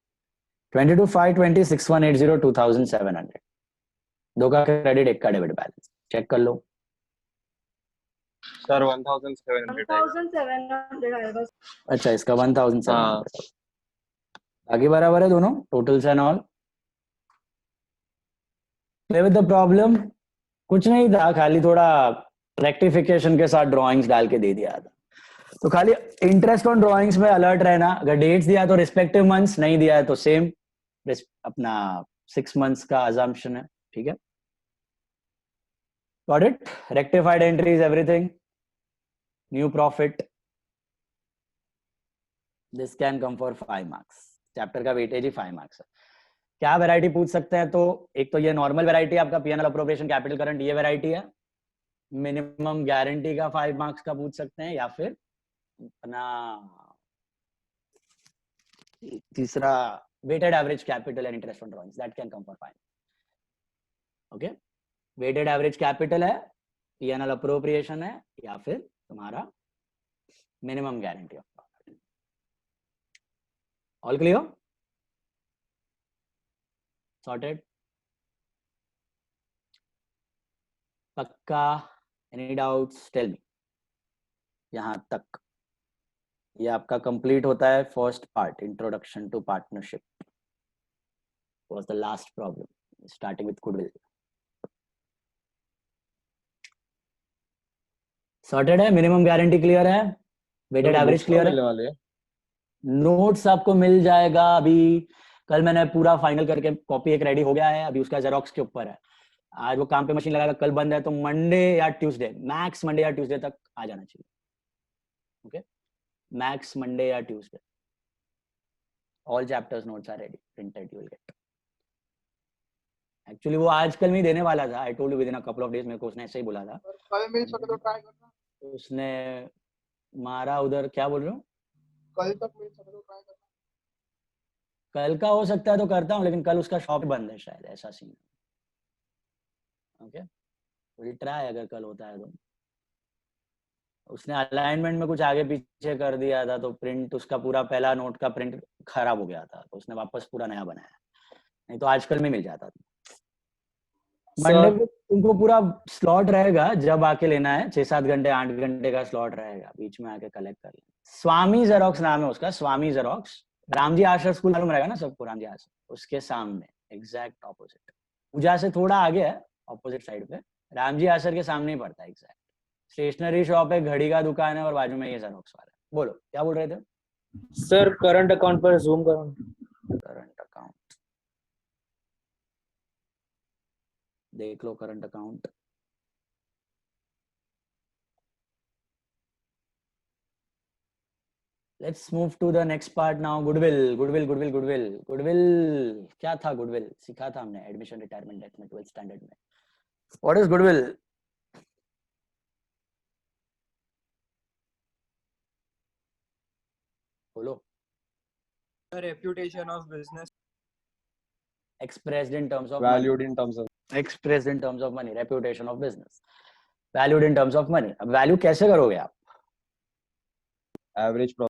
22,520, 6,180, 2,700। दो का क्रेडिट, एक का डेबिट बैलेंस चेक कर लो। सर 1,700 आएगा। 1,700 आएगा। अच्छा, इसका 1,700, बाकी बराबर है दोनों, totals and all. Play with the problem, कुछ नहीं था, खाली थोड़ा रेक्टिफिकेशन के साथ ड्राइंग्स डाल के दे दिया था। तो खाली इंटरेस्ट ऑन ड्राइंग्स में अलर्ट रहना, अगर डेट्स दिया तो रिस्पेक्टिव मंथ्स, नहीं दिया है तो सेम अपना 6 मंथ्स का अजम्पशन है, ठीक है? Got it? Rectified entries, everything, new profit, this can come for 5 marks. Chapter का वेटेज ही 5 मार्क्स है। क्या वैरायटी पूछ सकते हैं? तो एक तो ये नॉर्मल वैरायटी आपका P&L अप्रोप्रिएशन कैपिटल करंट, ये वैरायटी है। मिनिमम गारंटी का 5 मार्क्स का पूछ सकते हैं, या फिर अपना तीसरा weighted average capital and interest on drawings, that can come for 5। Okay, weighted average capital है, P&L अप्रोप्रिएशन है, या फिर तुम्हारा minimum guarantee of profit. All clear? Sorted? पक्का? Any doubts? Tell me. यहां तक ये आपका कंप्लीट होता है first part, introduction to partnership was the last problem, starting with goodwill. Sorted है? मिनिमम गारंटी क्लियर है? वेटेड एवरेज क्लियर है? नोट्स आपको मिल जाएगा अभी, कल मैंने पूरा फाइनल करके कॉपी एक रेडी हो गया है, अभी उसका जेरोक्स के ऊपर है। आज वो काम पे मशीन लगाएगा, कल बंद है, तो मंडे या ट्यूसडे, मैक्स मंडे या ट्यूसडे तक आ जाना चाहिए। ओके, मैक्स मंडे या Tuesday, all chapters notes are ready, printed, you will get. Actually वो आजकल में ही देने वाला था, I told you within a couple of days, मेरे को उसने ऐसे ही बोला था। कल मिल सके तो ट्राई करना। उसने मारा उधर, क्या बोल रहे हो? कल तक मिल सके तो ट्राई करना। कल का हो सकता है तो करता हूँ, लेकिन कल उसका शॉप बंद है शायद, ऐसा सीन। ओके, विल ट्राई, अगर कल होता है तो। उसने अलाइनमेंट में कुछ आगे पीछे कर दिया था, तो प्रिंट उसका पूरा पहला नोट का प्रिंट खराब हो गया था, तो उसने वापस पूरा नया बनाया, नहीं तो आजकल में मिल जाता था। मंडे को तुमको पूरा स्लॉट रहेगा, जब आके लेना है 6-7 घंटे 8 घंटे का स्लॉट रहेगा, बीच में आके कलेक्ट कर लेना। स्वामी जेरोक्स नाम है उसका, स्वामी जेरोक्स। रामजी आश्रम स्कूल मालूम रहेगा ना सबको, रामजी आश्रम, उसके सामने एग्जैक्ट ऑपोजिट, पूजा से थोड़ा आगे है, ऑपोजिट साइड पे, रामजी आश्रम के सामने ही पड़ता है एग्जैक्ट। स्टेशनरी शॉप है, घड़ी का दुकान है और बाजू में ये जेरोक्स वाला है। बोलो क्या बोल रहे थे? सर करंट अकाउंट पर जूम करो। करंट अकाउंट देख लो, current account. Let's move to the next part now. Goodwill, goodwill, goodwill, goodwill, goodwill. क्या था goodwill? सीखा था हमने एडमिशन रिटायरमेंट डेथ में 12th स्टैंडर्ड में। What is goodwill? बोलो। The reputation of business Expressed in terms of valued money. in terms of Expressed in terms of money. Reputation of business. Valued in terms of money. अब value कैसे करोगे आप? average profit.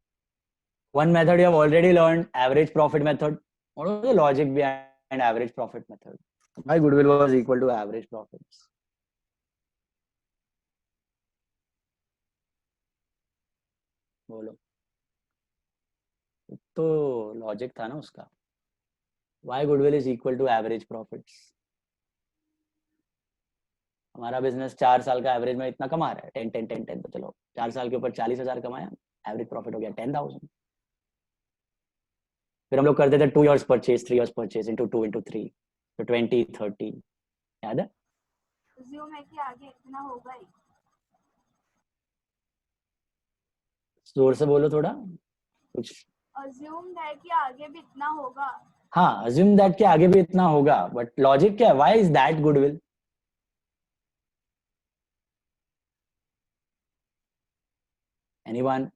One method you have already learned, average profit method. What was the logic behind average profit method? Why goodwill was equal to average profits? बोलो। तो logic था ना उसका। Why goodwill is equal to average profits? हमारा business 4 साल का average में इतना कमा रहा है, 10 तो चलो 4 साल के ऊपर 40,000 कमाया, एवरेज प्रॉफिट हो गया 10,000। फिर हम लोग करते थे 2 years purchase, 3 years purchase, into 2 into 3, तो 20, 30, याद है? अज्यूम है कि आगे इतना होगा ही। जोर से बोलो थोड़ा कुछ। अज्यूम है कि आगे भी इतना होगा। हाँ, assume that कि आगे भी इतना होगा, बट लॉजिक क्या है? Why is that goodwill? Anyone?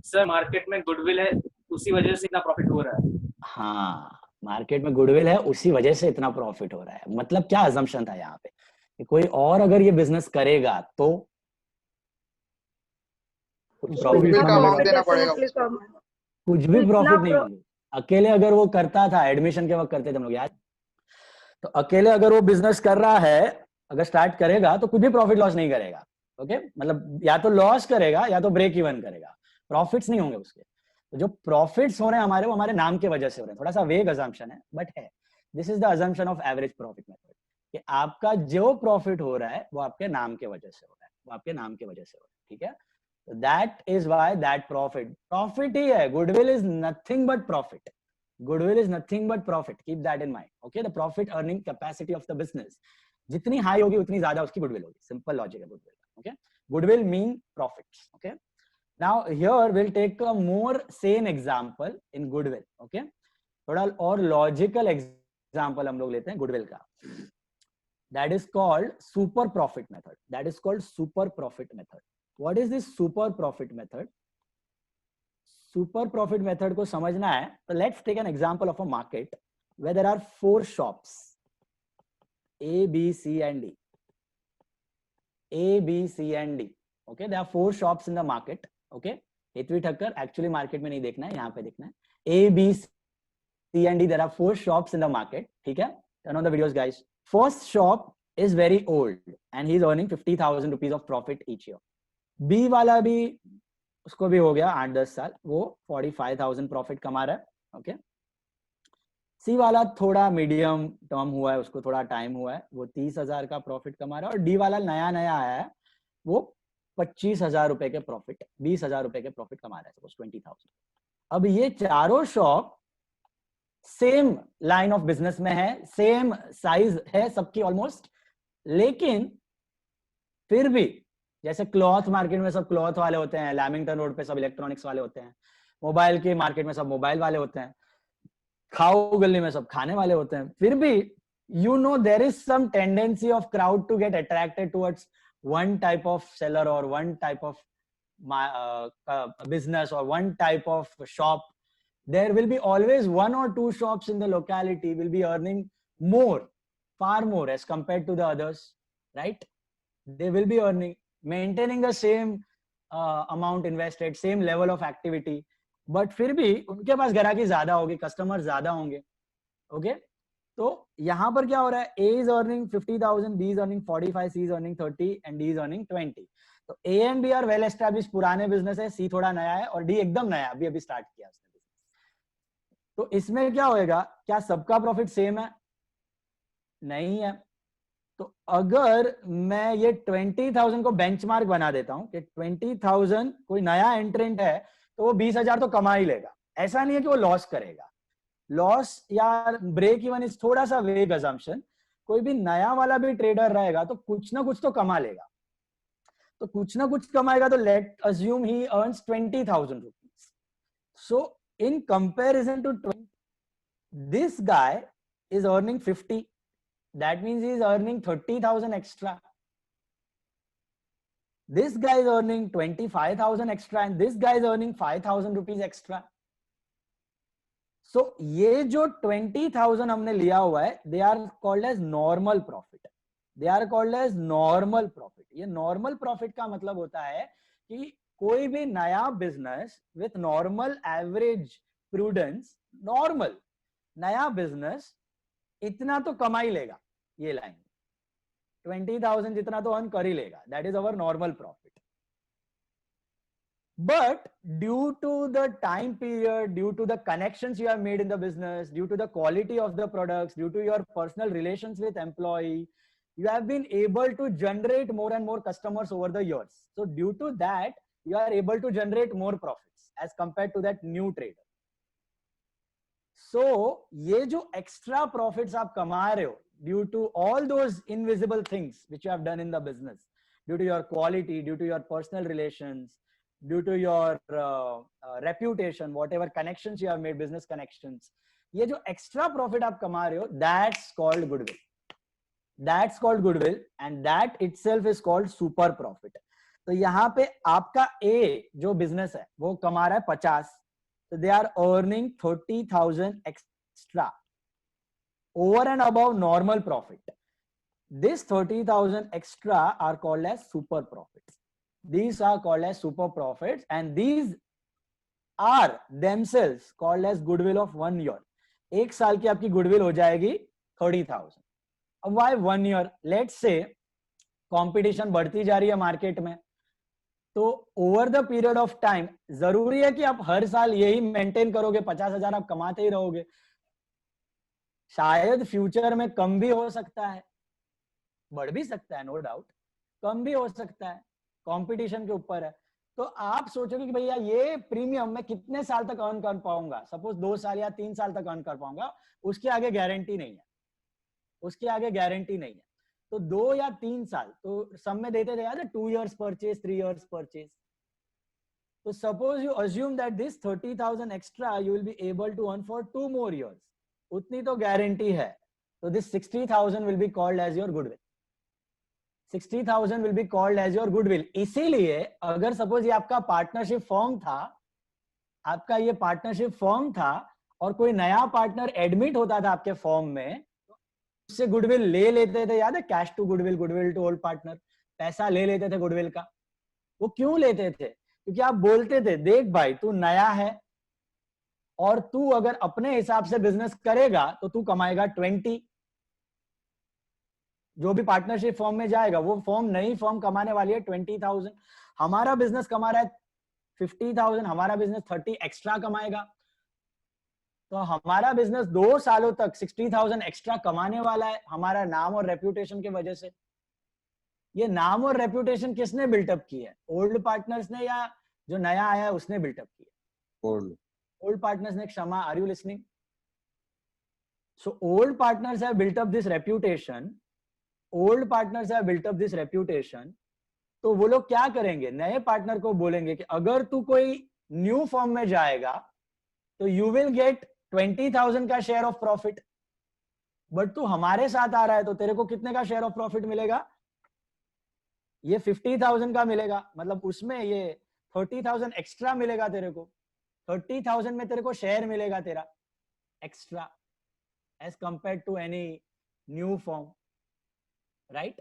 Sir market में गुडविल है, उसी वजह से इतना प्रॉफिट हो रहा है। हाँ, मार्केट में गुडविल है, उसी वजह से इतना प्रॉफिट हो रहा है। मतलब क्या अजम्पशन था यहाँ पे कि कोई और अगर ये बिजनेस करेगा तो कुछ प्रॉफिट उतना नहीं profit मिलेगा, definitely कम है। कुछ भी इतना प्रॉफिट नहीं pro- होंगे। अकेले अगर वो करता था, एडमिशन के वक्त करते थे हम लोग याद, तो अकेले अगर वो बिजनेस कर रहा है, अगर स्टार्ट करेगा तो कुछ भी प्रॉफिट लॉस नहीं करेगा। ओके, मतलब या तो लॉस करेगा या तो ब्रेक इवन करेगा, प्रॉफिट्स नहीं होंगे उसके। तो जो प्रॉफिट्स हो रहे हैं हमारे, वो हमारे नाम की वजह से हो रहे हैं। थोड़ा सा वेग अजम्पशन है बट है। This is the assumption of average profit method, कि आपका जो प्रॉफिट हो रहा है वो आपके नाम के वजह से हो रहा है, वो आपके नाम के वजह से हो रहा है। ठीक है, that is why that profit ही है। Goodwill is nothing but profit. Goodwill is nothing but profit. Keep that in mind. Okay, the profit earning capacity of the business. जितनी हाई होगी उतनी ज्यादा उसकी गुडविल होगी। सिंपल लॉजिक है goodwill का। Okay, goodwill mean profits. Okay, now here we'll take a more sane example in goodwill. Okay, थोड़ा और लॉजिकल एग्जांपल हम लोग लेते हैं गुडविल का। That is called super profit method. That is called super profit method. What is this super profit method? Super profit method को समझना है तो let's take an example of a market where there are 4 shops A, B, C and D. A, B, C and D. Okay, there are 4 shops in the market. Okay, Hetvi Thakkar actually market में नहीं देखना है, यहाँ पे देखना है। A, B, C and D. There are 4 shops in the market. ठीक है, turn on the videos guys. First shop is very old and he is earning 50,000 rupees of profit each year. B वाला भी, उसको भी हो गया 8-10 साल, वो 45,000 प्रॉफिट कमा रहा है। ओके, सी वाला थोड़ा मीडियम टर्म हुआ है, उसको थोड़ा टाइम हुआ है, वो 30,000 का प्रॉफिट कमा रहा है। और डी वाला नया नया आया है, वो 25,000 रुपए के प्रॉफिट, 20,000 रुपए के प्रॉफिट कमा रहा है, सपोज 20,000। अब ये चारों shop same line of business में है, सेम साइज है सबकी ऑलमोस्ट, लेकिन फिर भी जैसे क्लॉथ मार्केट में सब क्लॉथ वाले होते हैं, लैमिंगटन रोड पे सब इलेक्ट्रॉनिक्स वाले होते हैं, मोबाइल के मार्केट में सब मोबाइल वाले होते हैं, खाओ गली में सब खाने वाले होते हैं, फिर भी you know there is some tendency of crowd to get attracted towards one type of seller or one type of business or one type of shop. There will be always 1 or 2 shops in the locality will be earning more, far more as compared to the others, right? They will be earning, maintaining the same amount invested, same level of activity, but फिर भी उनके पास ग्राहकी ज्यादा होगी, customer ज्यादा होंगे, okay तो यहां पर क्या हो रहा है, A is earning 50,000, B is earning 45, C is earning 30 and D is earning 20. तो A and B are well established, पुराने बिजनेस है, C थोड़ा नया है और D एकदम नया, अभी स्टार्ट किया उसने बिजनेस। तो इसमें क्या होएगा, क्या सबका प्रॉफिट सेम है? नहीं है। तो अगर मैं ये 20,000 को बेंचमार्क बना देता हूं कि 20,000 कोई नया एंट्रेंट है तो वो 20,000 तो कमा ही लेगा, ऐसा नहीं है कि वो लॉस करेगा। लॉस या ब्रेक इवन इज थोड़ा सा वेग अजम्पशन, कोई भी नया वाला भी ट्रेडर रहेगा तो कुछ ना कुछ तो कमा लेगा। तो कुछ ना कुछ कमाएगा तो late assume he earns 20,000 rupees. So in comparison to 20, this guy is earning 50. That means he is earning 30,000 extra. This guy is earning 25,000 extra and this guy is earning 5,000 rupees extra. So ये जो 20,000 हमने लिया हुआ है, they are called as normal profit. They are called as normal profit. ये normal profit का मतलब होता है कि कोई भी नया business with normal average prudence, normal नया बिजनेस इतना तो कमा ही लेगा, ये लाइन 20,000 जितना तो अर्न कर ही लेगा, that is our normal profit. But due to the time period, due to the connections you have made in the business, due to the quality of the products, due to your personal relations with employee, you have been able to generate more and more customers over the years. So due to that, you are able to generate more profits as compared to that new trader. So ये जो extra profits आप कमा रहे हो due to all those invisible things which you have done in the business, due to your quality, due to your personal relations, due to your reputation, whatever connections you have made, business connections, ये जो extra profit आप कमा रहे हो, that's called goodwill. That's called goodwill and that itself is called super profit. तो यहाँ पे आपका A जो business है वो कमा रहा है 50, so they are earning 30,000 extra over and above normal profit. This 30,000 extra are called as super profits. These are called as super profits and these are themselves called as goodwill of 1 year. एक साल की आपकी goodwill हो जाएगी 30,000. अब why 1 year? Let's say competition बढ़ती जा रही है मार्केट में, तो over the period of time जरूरी है कि आप हर साल यही मेंटेन करोगे, 50,000 आप कमाते ही रहोगे? शायद फ्यूचर में कम भी हो सकता है, बढ़ भी सकता है, नो डाउट, कम भी हो सकता है, कंपटीशन के ऊपर है। तो आप सोचोगे कि भैया ये प्रीमियम मैं कितने साल तक अर्न कर पाऊंगा, सपोज 2 साल या 3 साल तक अर्न कर पाऊंगा, उसके आगे गारंटी नहीं है, उसके आगे गारंटी नहीं है। तो 2 या 3 साल तो सब में देते थे यार, 2 years परचेज, 3 years परचेज। तो suppose you assume that this 30,000 extra you will be able to earn for 2 more years, उतनी तो गारंटी है। तो this 60,000 will be called as your goodwill. 60,000 will be called as your goodwill. इसीलिए अगर suppose ये आपका partnership form था, आपका ये पार्टनरशिप फॉर्म था और कोई नया पार्टनर एडमिट होता था आपके फॉर्म में, उससे गुडविल ले लेते थे, याद है, cash to goodwill, goodwill to old partner, पैसा ले लेते थे गुडविल का। वो क्यों लेते थे? क्योंकि आप बोलते थे देख भाई तू नया है और तू अगर अपने हिसाब से बिजनेस करेगा तो तू कमाएगा 20। जो भी पार्टनरशिप फॉर्म में जाएगा वो फॉर्म, नई फॉर्म कमाने वाली है 20,000। हमारा बिजनेस कमा रहा है 50,000, हमारा बिजनेस 30 एक्स्ट्रा कमाएगा। तो हमारा बिजनेस 2 सालों तक 60,000 एक्स्ट्रा कमाने वाला है, हमारा नाम और रेप्यूटेशन की वजह से। ये नाम और रेप्यूटेशन किसने बिल्टअप की है? ओल्ड पार्टनर्स ने या जो नया आया है उसने बिल्टअप की है? ओल्ड पार्टनर्स ने। Kshama, are you listening? So old partners have built up this reputation, old partners have built up this reputation. तो वो लोग क्या करेंगे? नए पार्टनर को बोलेंगे कि अगर तू कोई न्यू फॉर्म में जाएगा तो यू विल गेट 20,000 का शेयर ऑफ प्रॉफिट, बट तू हमारे साथ आ रहा है तो तेरे को कितने का शेयर ऑफ प्रॉफिट मिलेगा? ये 50,000 का मिलेगा, मतलब उसमें ये 30,000 एक्स्ट्रा मिलेगा तेरे को। 30,000 में तेरे को शेयर मिलेगा तेरा extra as compare to any new firm, right?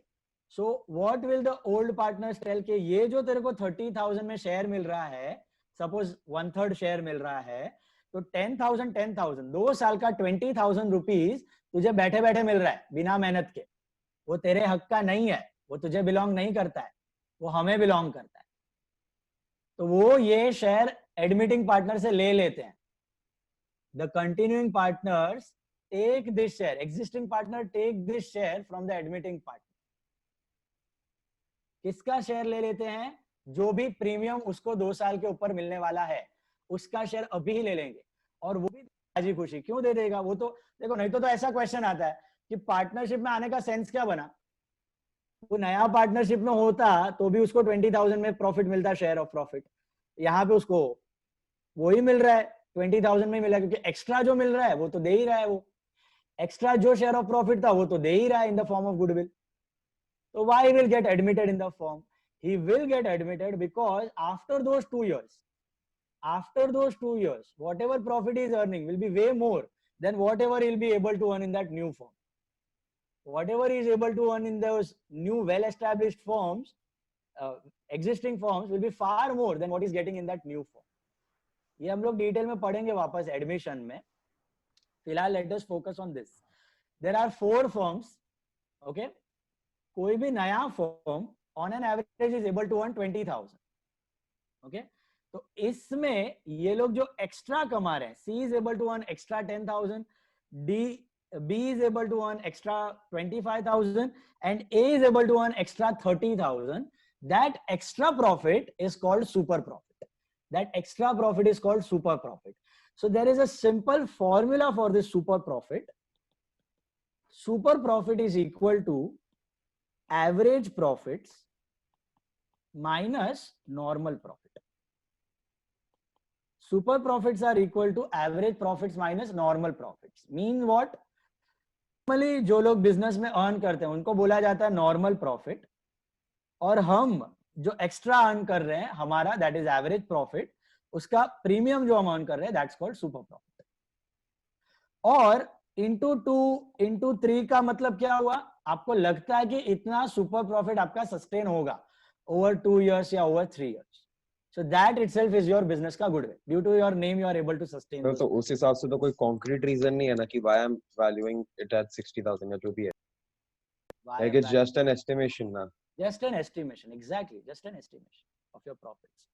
So what will the old partners tell के ये जो तेरे को 30,000 में शेयर मिल रहा है, सपोज 1/3 शेयर मिल रहा है, तो 10,000 2 साल का 20,000 रुपीज तुझे बैठे बैठे मिल रहा है बिना मेहनत के, वो तेरे हक का नहीं है, वो तुझे बिलोंग नहीं करता है, वो हमें बिलोंग करता है। तो वो ये शेयर एडमिटिंग पार्टनर से ले लेते हैं। The continuing partners take this share, existing partner take this share from the admitting partner. किसका शेयर ले लेते हैं? जो भी प्रीमियम उसको 2 साल के ऊपर मिलने वाला है उसका शेयर अभी ही ले लेंगे, और वो भी राजी खुशी। क्यों दे देगा? वो तो देखो, नहीं तो ऐसा क्वेश्चन आता है कि पार्टनरशिप में आने का सेंस क्या बना? वो नया पार्टनरशिप में होता तो भी उसको 20,000 में प्रॉफिट मिलता, शेयर ऑफ प्रॉफिट। यहाँ पे उसको वही मिल रहा है, 20,000 में मिला, क्योंकि एक्स्ट्रा जो मिल रहा है वो तो दे ही रहा है। वो एक्स्ट्रा जो शेयर ऑफ प्रॉफिट था वो तो दे ही रहा है in the form of goodwill. So why he will get admitted in the form? He will get admitted because after those 2 years, whatever profit he is earning will be way more than whatever he'll be able to earn in that new form. Whatever he is able to earn in those new well-established forms, existing forms, will be far more than what he's getting in that new form. ये हम लोग detail में पढ़ेंगे वापस admission में। फिलहाल let us focus on this. There are 4 forms, okay. कोई भी नया form on an average is able to earn 20,000, okay. तो इसमें ये लोग जो एक्स्ट्रा कमा रहे हैं, C is able to earn extra 10,000, B is able to earn extra 25,000 and A is able to earn extra 30,000. That extra profit is called super profit. That extra profit is called super profit. So there is a simple formula for this super profit. Super profit is equal to average profits minus normal profit. Super profits are equal to average profits minus normal profits. Mean what? Normally जो लोग business में earn करते हैं उनको बोला जाता है normal profit, और हम जो एक्स्ट्रा अर्न कर रहे हैं हमारा दैट इज एवरेज प्रॉफिट, उसका प्रीमियम जो हम अर्न कर रहे हैं दैट्स कॉल्ड सुपर प्रॉफिट। और इंटू 2 इंटू 3 का मतलब क्या हुआ? आपको लगता है कि इतना सुपर प्रॉफिट आपका सस्टेन होगा ओवर 2 years या over 3 years, so that itself is your business का goodwill. Due to your name you are able to sustain. तो उस हिसाब से तो कोई concrete reason नहीं है ना कि why I'm valuing it at 60,000 या जो भी है, like it's just an estimation ना. Just an estimation, exactly, just an estimation of your profits.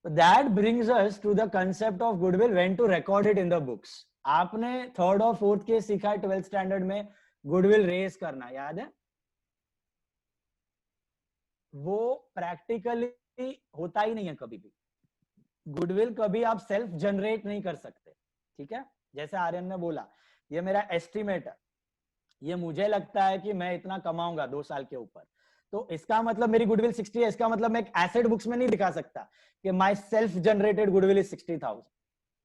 So that brings us to the concept of goodwill, when to record it in the books. आपने 3rd और 4th के सीखा है 12th standard में, goodwill raise करना याद है? वो प्रैक्टिकली होता ही नहीं है कभी भी। गुडविल कभी आप सेल्फ जनरेट नहीं कर सकते, ठीक है? जैसे आर्यन ने बोला, ये मेरा एस्टिमेट है, ये मुझे लगता है कि मैं इतना कमाऊंगा 2 साल के ऊपर, तो इसका मतलब मेरी गुडविल 60 है। इसका मतलब मैं एक एसेट बुक्स में नहीं दिखा सकता कि my self generated goodwill is 60,000।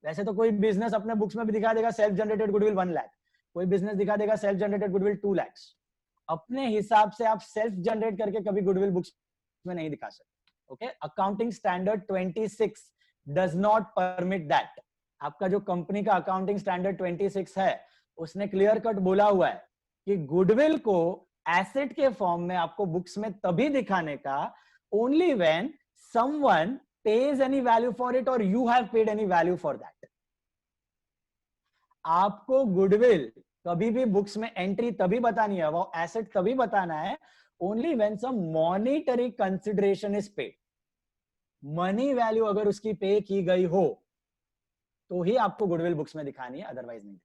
वैसे तो कोई बिजनेस अपने बुक्स में भी दिखा देगा सेल्फ जनरेटेड गुडविल 1 लाख, कोई बिजनेस दिखा देगा सेल्फ जनरेटेड गुडविल 2 लाख। अपने हिसाब से आप सेल्फ जनरेट करके कभी गुडविल बुक्स में नहीं दिखा सकते, okay? Accounting standard 26 does not permit that. आपका जो कंपनी का अकाउंटिंग स्टैंडर्ड 26 है उसने क्लियर कट बोला हुआ है कि गुडविल को एसेट के फॉर्म में आपको बुक्स में तभी दिखाने का only when someone pays any value for it और you have paid any value for that. आपको गुडविल कभी भी बुक्स में एंट्री तभी बतानी है, वो एसेट तभी बताना है only when some monetary consideration is paid. Money value अगर उसकी पे की गई हो तो ही आपको गुडविल बुक्स में दिखानी है, अदरवाइज नहीं।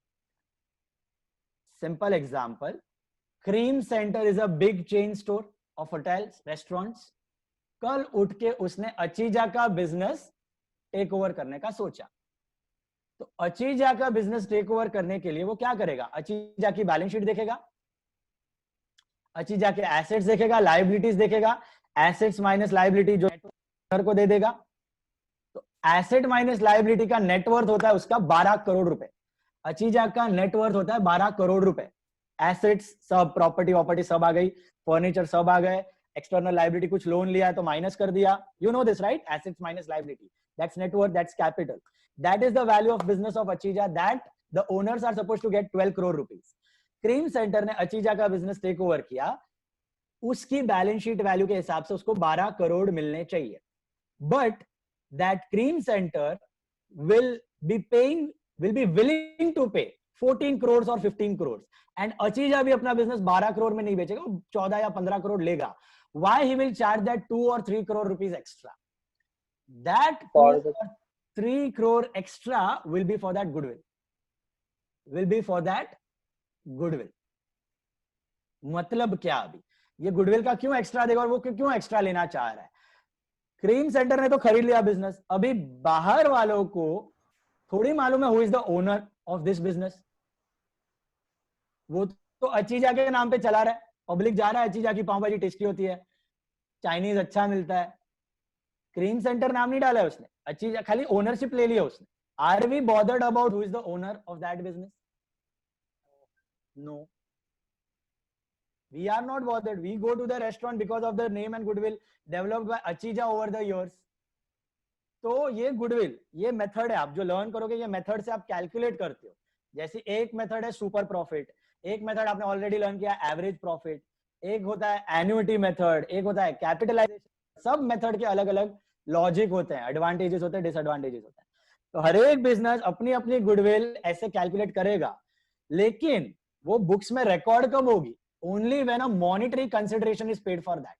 Simple example, cream centre is a big chain store of hotels restaurants. कल उठ के उसने अचीजा का बिजनेस टेक ओवर करने का सोचा, तो अचीजा का बिजनेस टेक ओवर करने के लिए वो क्या करेगा? अचीजा की बैलेंस शीट देखेगा, अचीजा के एसेट्स देखेगा, लायबिलिटीज देखेगा, एसेट्स माइनस लायबिलिटी जो को दे देगा। तो एसेट माइनस लायबिलिटी का नेटवर्थ होता है उसका 12 करोड़ रुपए। अचीजा का नेटवर्थ होता है 12 करोड़ रुपए। एसेट्स सब, प्रॉपर्टी वॉपर्टी सब आ गई, फर्नीचर सब आ गए, एक्सटर्नल लायबिलिटी कुछ लोन लिया है तो माइनस कर दिया। You know this right? Assets minus liability, that's net worth, that's capital, that is the value of business of अचीजा that the owners are supposed to get 12 crore rupees. Cream centre ने अचीजा का बिजनेस टेक ओवर किया, उसकी balance sheet value के हिसाब से उसको 12 करोड़ मिलने चाहिए। But that cream center will will be willing to pay 14 crores or 15 crores, and Achija भी अपना business 12 crore में नहीं बेचेगा, 14 या 15 crore लेगा. Why he will charge that 2 or 3 crore rupees extra? That 2 or 3 crore extra will be for that goodwill. Will be for that goodwill. मतलब क्या अभी ये गुडविल का क्यों एक्स्ट्रा देगा और वो क्यों एक्स्ट्रा लेना चाह रहा है? क्रीम सेंटर ने तो खरीद लिया बिजनेस, अभी बाहर वालों को थोड़ी मालूम है who is the owner of this business. वो तो अचीजा के नाम पे चला रहा है, पब्लिक जा रहा है अचीजा की पाव भाजी टेस्टी होती है, चाइनीज अच्छा मिलता है. क्रीम सेंटर नाम नहीं डाला है उसने, अचीजा खाली ओनरशिप ले लिया उसने. Are we bothered about who is the owner of that business? No, we are not bothered. We go to the restaurant because of the name and goodwill developed by Achija over the years. तो ये goodwill, ये method है, आप जो learn करोगे ये method से आप कैलकुलेट करते हो. जैसे एक मेथड है सुपर प्रॉफिट, एक मेथड आपने ऑलरेडी लर्न किया एवरेज प्रॉफिट, एक होता है एन्युटी मेथड, एक होता है कैपिटलाइजेशन. सब मेथड के अलग अलग लॉजिक होते हैं, एडवांटेजेस होते हैं, डिसएडवांटेजेस होते हैं. तो हर एक बिजनेस अपनी अपनी गुडविल ऐसे कैलकुलेट करेगा, लेकिन वो बुक्स में रिकॉर्ड कब होगी? Only when a monetary consideration is paid for that.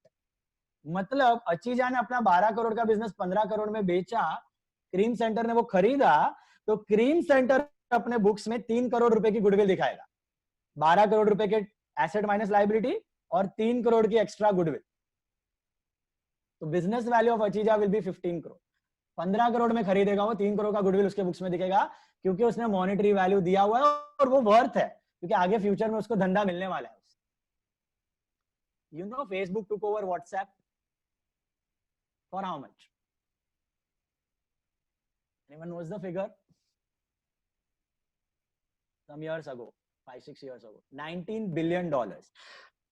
मतलब अचीजा ने अपना 12 करोड़ का बिजनेस 15 करोड़ में बेचा, क्रीम सेंटर ने वो खरीदा, तो क्रीम सेंटर अपने बुक्स में 3 करोड़ रुपए की गुडविल दिखाएगा. 12 करोड़ रुपए के एसेट माइनस लायबिलिटी और 3 करोड़ की एक्स्ट्रा गुडविल. तो बिजनेस वैल्यू ऑफ अचीजा विल बी 15 करोड़. 15 करोड़ में खरीदेगा वो, 3 करोड़ का गुडविल उसके बुक्स में दिखेगा, क्योंकि उसने मॉनेटरी वैल्यू दिया हुआ है और वो वर्थ है, क्योंकि आगे फ्यूचर में उसको धंधा मिलने वाला है. You know, Facebook took over WhatsApp for how much? Anyone knows the figure? Some years ago, 5-6 years ago, $19 billion.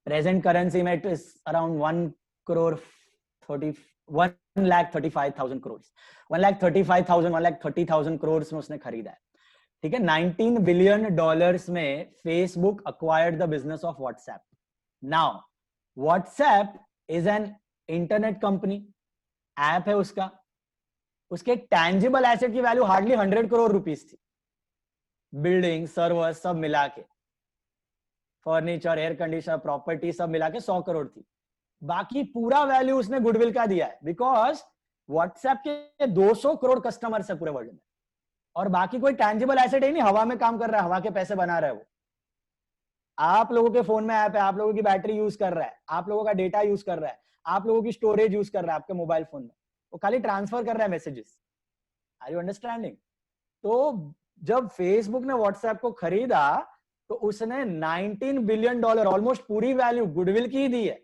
Present currency में it is around 1,35,000 crores. 1,35,000, 1,30,000 crores में उसने खरीदा है. ठीक है, $19 billion में Facebook acquired the business of WhatsApp. Now, WhatsApp is an internet company, app है उसका, उसके टैंजिबल एसेट की वैल्यू हार्डली 100 करोड़ रुपीस थी. बिल्डिंग, सर्वर सब मिला के, फर्नीचर, एयर कंडीशनर, प्रॉपर्टी सब मिला के 100 करोड़ थी. बाकी पूरा वैल्यू उसने गुडविल का दिया है, बिकॉज WhatsApp के 200 करोड़ कस्टमर्स है पूरे वर्ल्ड में, और बाकी कोई टैंजिबल एसेट ही नहीं, हवा में काम कर रहा है, हवा के पैसे बना रहा है वो. आप लोगों के फोन में ऐप है, आप लोगों की बैटरी यूज कर रहा है, आप लोगों का डेटा यूज कर रहा है, आप लोगों की स्टोरेज यूज कर रहा है आपके मोबाइल फोन में, वो खाली ट्रांसफर कर रहा है मैसेजेस. Are you understanding? तो जब फेसबुक ने व्हाट्सएप को खरीदा तो उसने $19 बिलियन, ऑलमोस्ट पूरी वैल्यू गुडविल की ही दी है.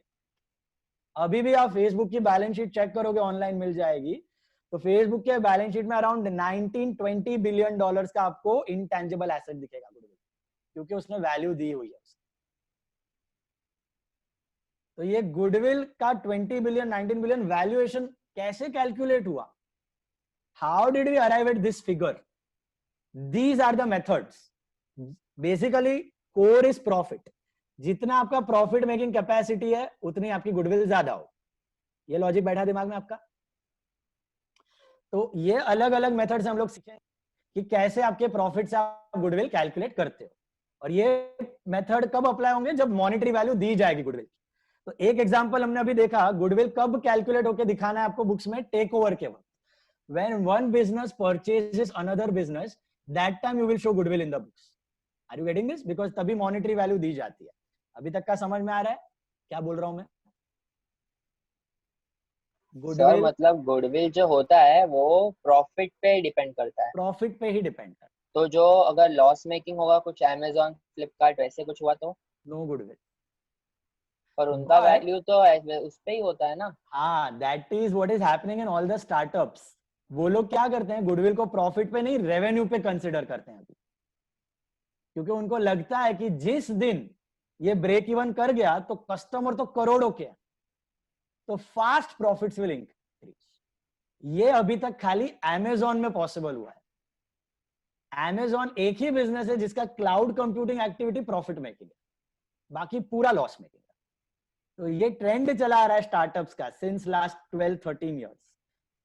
अभी भी आप फेसबुक की बैलेंस शीट चेक करोगे, ऑनलाइन मिल जाएगी, तो फेसबुक के बैलेंस शीट में अराउंड 19-20 बिलियन डॉलर्स का आपको इनटेंजिबल एसेट दिखेगा गुडविल, क्योंकि उसने वैल्यू दी हुई है. तो ये गुडविल का 20 बिलियन 19 बिलियन वैल्यूएशन कैसे कैलकुलेट हुआ? How did we arrive at this figure? These are the methods. Basically core is profit. जितना आपका प्रॉफिट मेकिंग कैपेसिटी है उतनी आपकी गुडविल ज्यादा हो. ये लॉजिक बैठा दिमाग में आपका? तो ये अलग अलग मेथड्स हम लोग सीखे कि कैसे आपके प्रॉफिट से आप गुडविल कैलकुलेट करते हो, और ये मेथड कब अप्लाई होंगे? जब मॉनेटरी वैल्यू दी जाएगी गुडविल. तो एक एग्जांपल हमने अभी देखा, गुडविल कब कैलकुलेट होके दिखाना है आपको बुक्स में? टेक ओवर के वक्त. When one business purchases another business, that time you will show goodwill in the books. Are you getting this? Because तभी मॉनेटरी वैल्यू दी जाती है. अभी तक का समझ में आ रहा है क्या बोल रहा हूं मैं? सर मतलब गुडविल जो होता है वो प्रॉफिट पे डिपेंड करता है. प्रॉफिट पे ही डिपेंड करता है. तो जो अगर लॉस मेकिंग होगा, कुछ Amazon, फ्लिपकार्ट वैसे कुछ हुआ तो नो गुडविल. पर उनका वैल्यू तो उस पे ही होता है ना. हाँ, that is what is happening in all the startups. वो लोग क्या करते हैं, गुडविल को प्रॉफिट पे नहीं रेवेन्यू पे कंसिडर करते हैं अभी, क्योंकि उनको लगता है कि जिस दिन ये ब्रेक इवन कर गया तो कस्टमर तो करोड़ों के, तो फास्ट प्रॉफिट्स विल इंक्रीज. ये अभी तक खाली Amazon में पॉसिबल हुआ है. Amazon एक ही बिजनेस है जिसका cloud computing activity profit making है, बाकी पूरा लॉस मेकिंग है. तो ये ट्रेंड चला आ रहा है स्टार्टअप्स का सिंस लास्ट 12-13 इयर्स.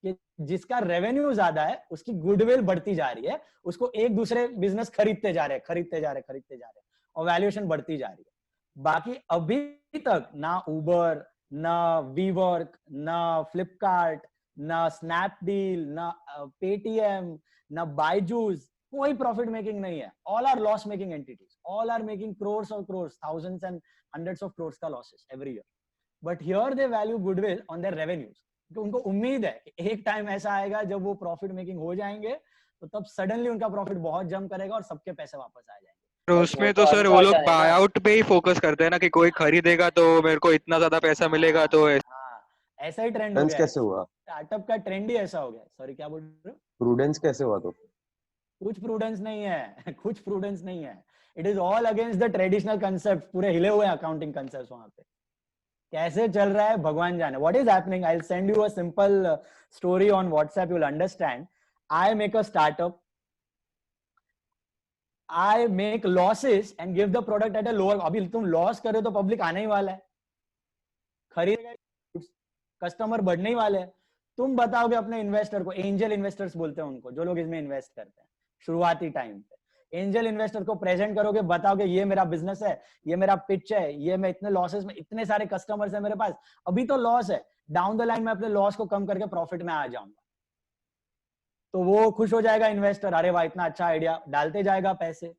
कि जिसका रेवेन्यू ज्यादा है उसकी गुडविल बढ़ती जा रही है, उसको एक दूसरे बिजनेस खरीदते जा रहे हैं और वैल्यूएशन बढ़ती जा रही है। बाकी अभी तक ना उबर, ना वीवर्क, ना फ्लिपकार्ट, ना स्नैपडील, ना पेटीएम, ना बायजूस, कोई प्रॉफिट मेकिंग नहीं है। All are loss making entities, all are making crores और crores, thousands and hundreds of crores का losses every year. But here they value goodwill on their revenues, तो उनको उम्मीद है कि एक टाइम ऐसा आएगा जब वो प्रॉफिट मेकिंग हो जाएंगे, तो तब सडनली उनका प्रॉफिट बहुत जंप करेगा और सबके पैसे वापस आ जाएंगे। तो उसमें तो सर वो लोग बाय आउट पे ही फोकस करते हैं ना, कि कोई खरीदेगा तो मेरे को इतना ज्यादा पैसा मिलेगा, तो ऐसा ही ट्रेंड हो गया। कैसे हुआ? स्टार्टअप का ट्रेंड ही ऐसा हो गया। सॉरी क्या बोल रहे हो? प्रूडेंस कैसे हुआ? तो कुछ प्रूडेंस नहीं है, कुछ प्रूडेंस नहीं है। It is all against the traditional concept, पूरे हिले हुए अकाउंटिंग कंसेप्ट वहां पे। कैसे चल रहा है भगवान जाने। What is happening, I will send you a simple story on WhatsApp, you will understand. I make a startup, I make losses and give the product at a lower। अभी तुम लॉस करे तो पब्लिक आने ही वाला है, खरीदेगा, customer बढ़ने ही वाले हैं। तुम बताओगे अपने इन्वेस्टर को, एंजल इन्वेस्टर्स बोलते हैं उनको, जो लोग इसमें इन्वेस्ट करते हैं शुरुआती टाइम पे, एंजल इन्वेस्टर को प्रेजेंट करोगे, बताओगे ये मेरा बिजनेस है, ये मेरा पिच है, ये मैं इतने लॉसेस में, इतने सारे कस्टमर्स है मेरे पास, अभी तो लॉस है, डाउन द लाइन में अपने लॉस को कम करके प्रॉफिट में आ जाऊंगा। तो वो खुश हो जाएगा इन्वेस्टर, अरे वाह इतना अच्छा आइडिया, डालते जाएगा पैसे।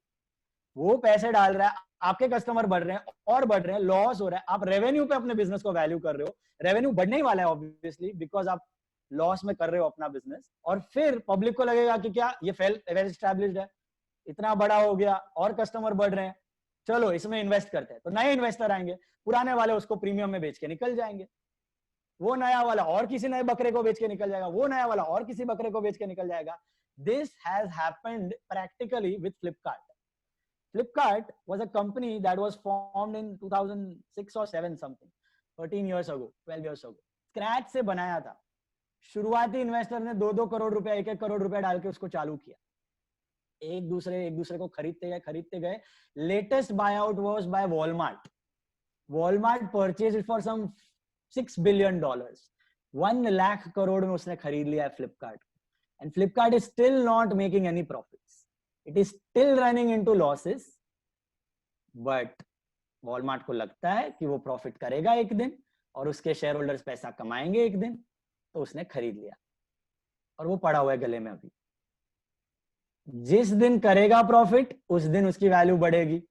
वो पैसे डाल रहा है, आपके कस्टमर बढ़ रहे हैं और बढ़ रहे हैं, लॉस हो रहा है, आप रेवेन्यू पे अपने बिजनेस को वैल्यू कर रहे हो, रेवेन्यू बढ़ने ही वाला है ऑब्वियसली, बिकॉज आप लॉस में कर रहे हो अपना बिजनेस। और फिर पब्लिक को लगेगा कि क्या ये वेल एस्टैब्लिश्ड है, इतना बड़ा हो गया और कस्टमर बढ़ रहे हैं, चलो इसमें इन्वेस्ट करते हैं। तो नए इन्वेस्टर आएंगे, पुराने वाले उसको प्रीमियम में बेच के निकल जाएंगे, वो नया वाला और किसी नए बकरे को बेच के निकल जाएगा, वो नया वाला और किसी बकरे को बेच के निकल जाएगा। This has happened practically with Flipkart. Flipkart was a company that was formed in 2006 or 7 something, 13 years ago, 12 years ago. Scratch से बनाया था। शुरुआती इन्वेस्टर ने 2-2 करोड़ रुपया, 1-1 करोड़ रुपया डाल के उसको चालू किया। एक दूसरे को खरीदते गए। Latest buyout was by Walmart. Walmart purchase it for some $6 billion। 1 lakh crore में उसने खरीद लिया है Flipkart. And Flipkart is still not making any profits. It is still running into losses, but Walmart को लगता है कि वो प्रॉफिट करेगा एक दिन और उसके शेयर होल्डर्स पैसा कमाएंगे एक दिन, तो उसने खरीद लिया और वो पड़ा हुआ है गले में अभी। जिस दिन करेगा प्रॉफिट उस दिन उसकी वैल्यू बढ़ेगी,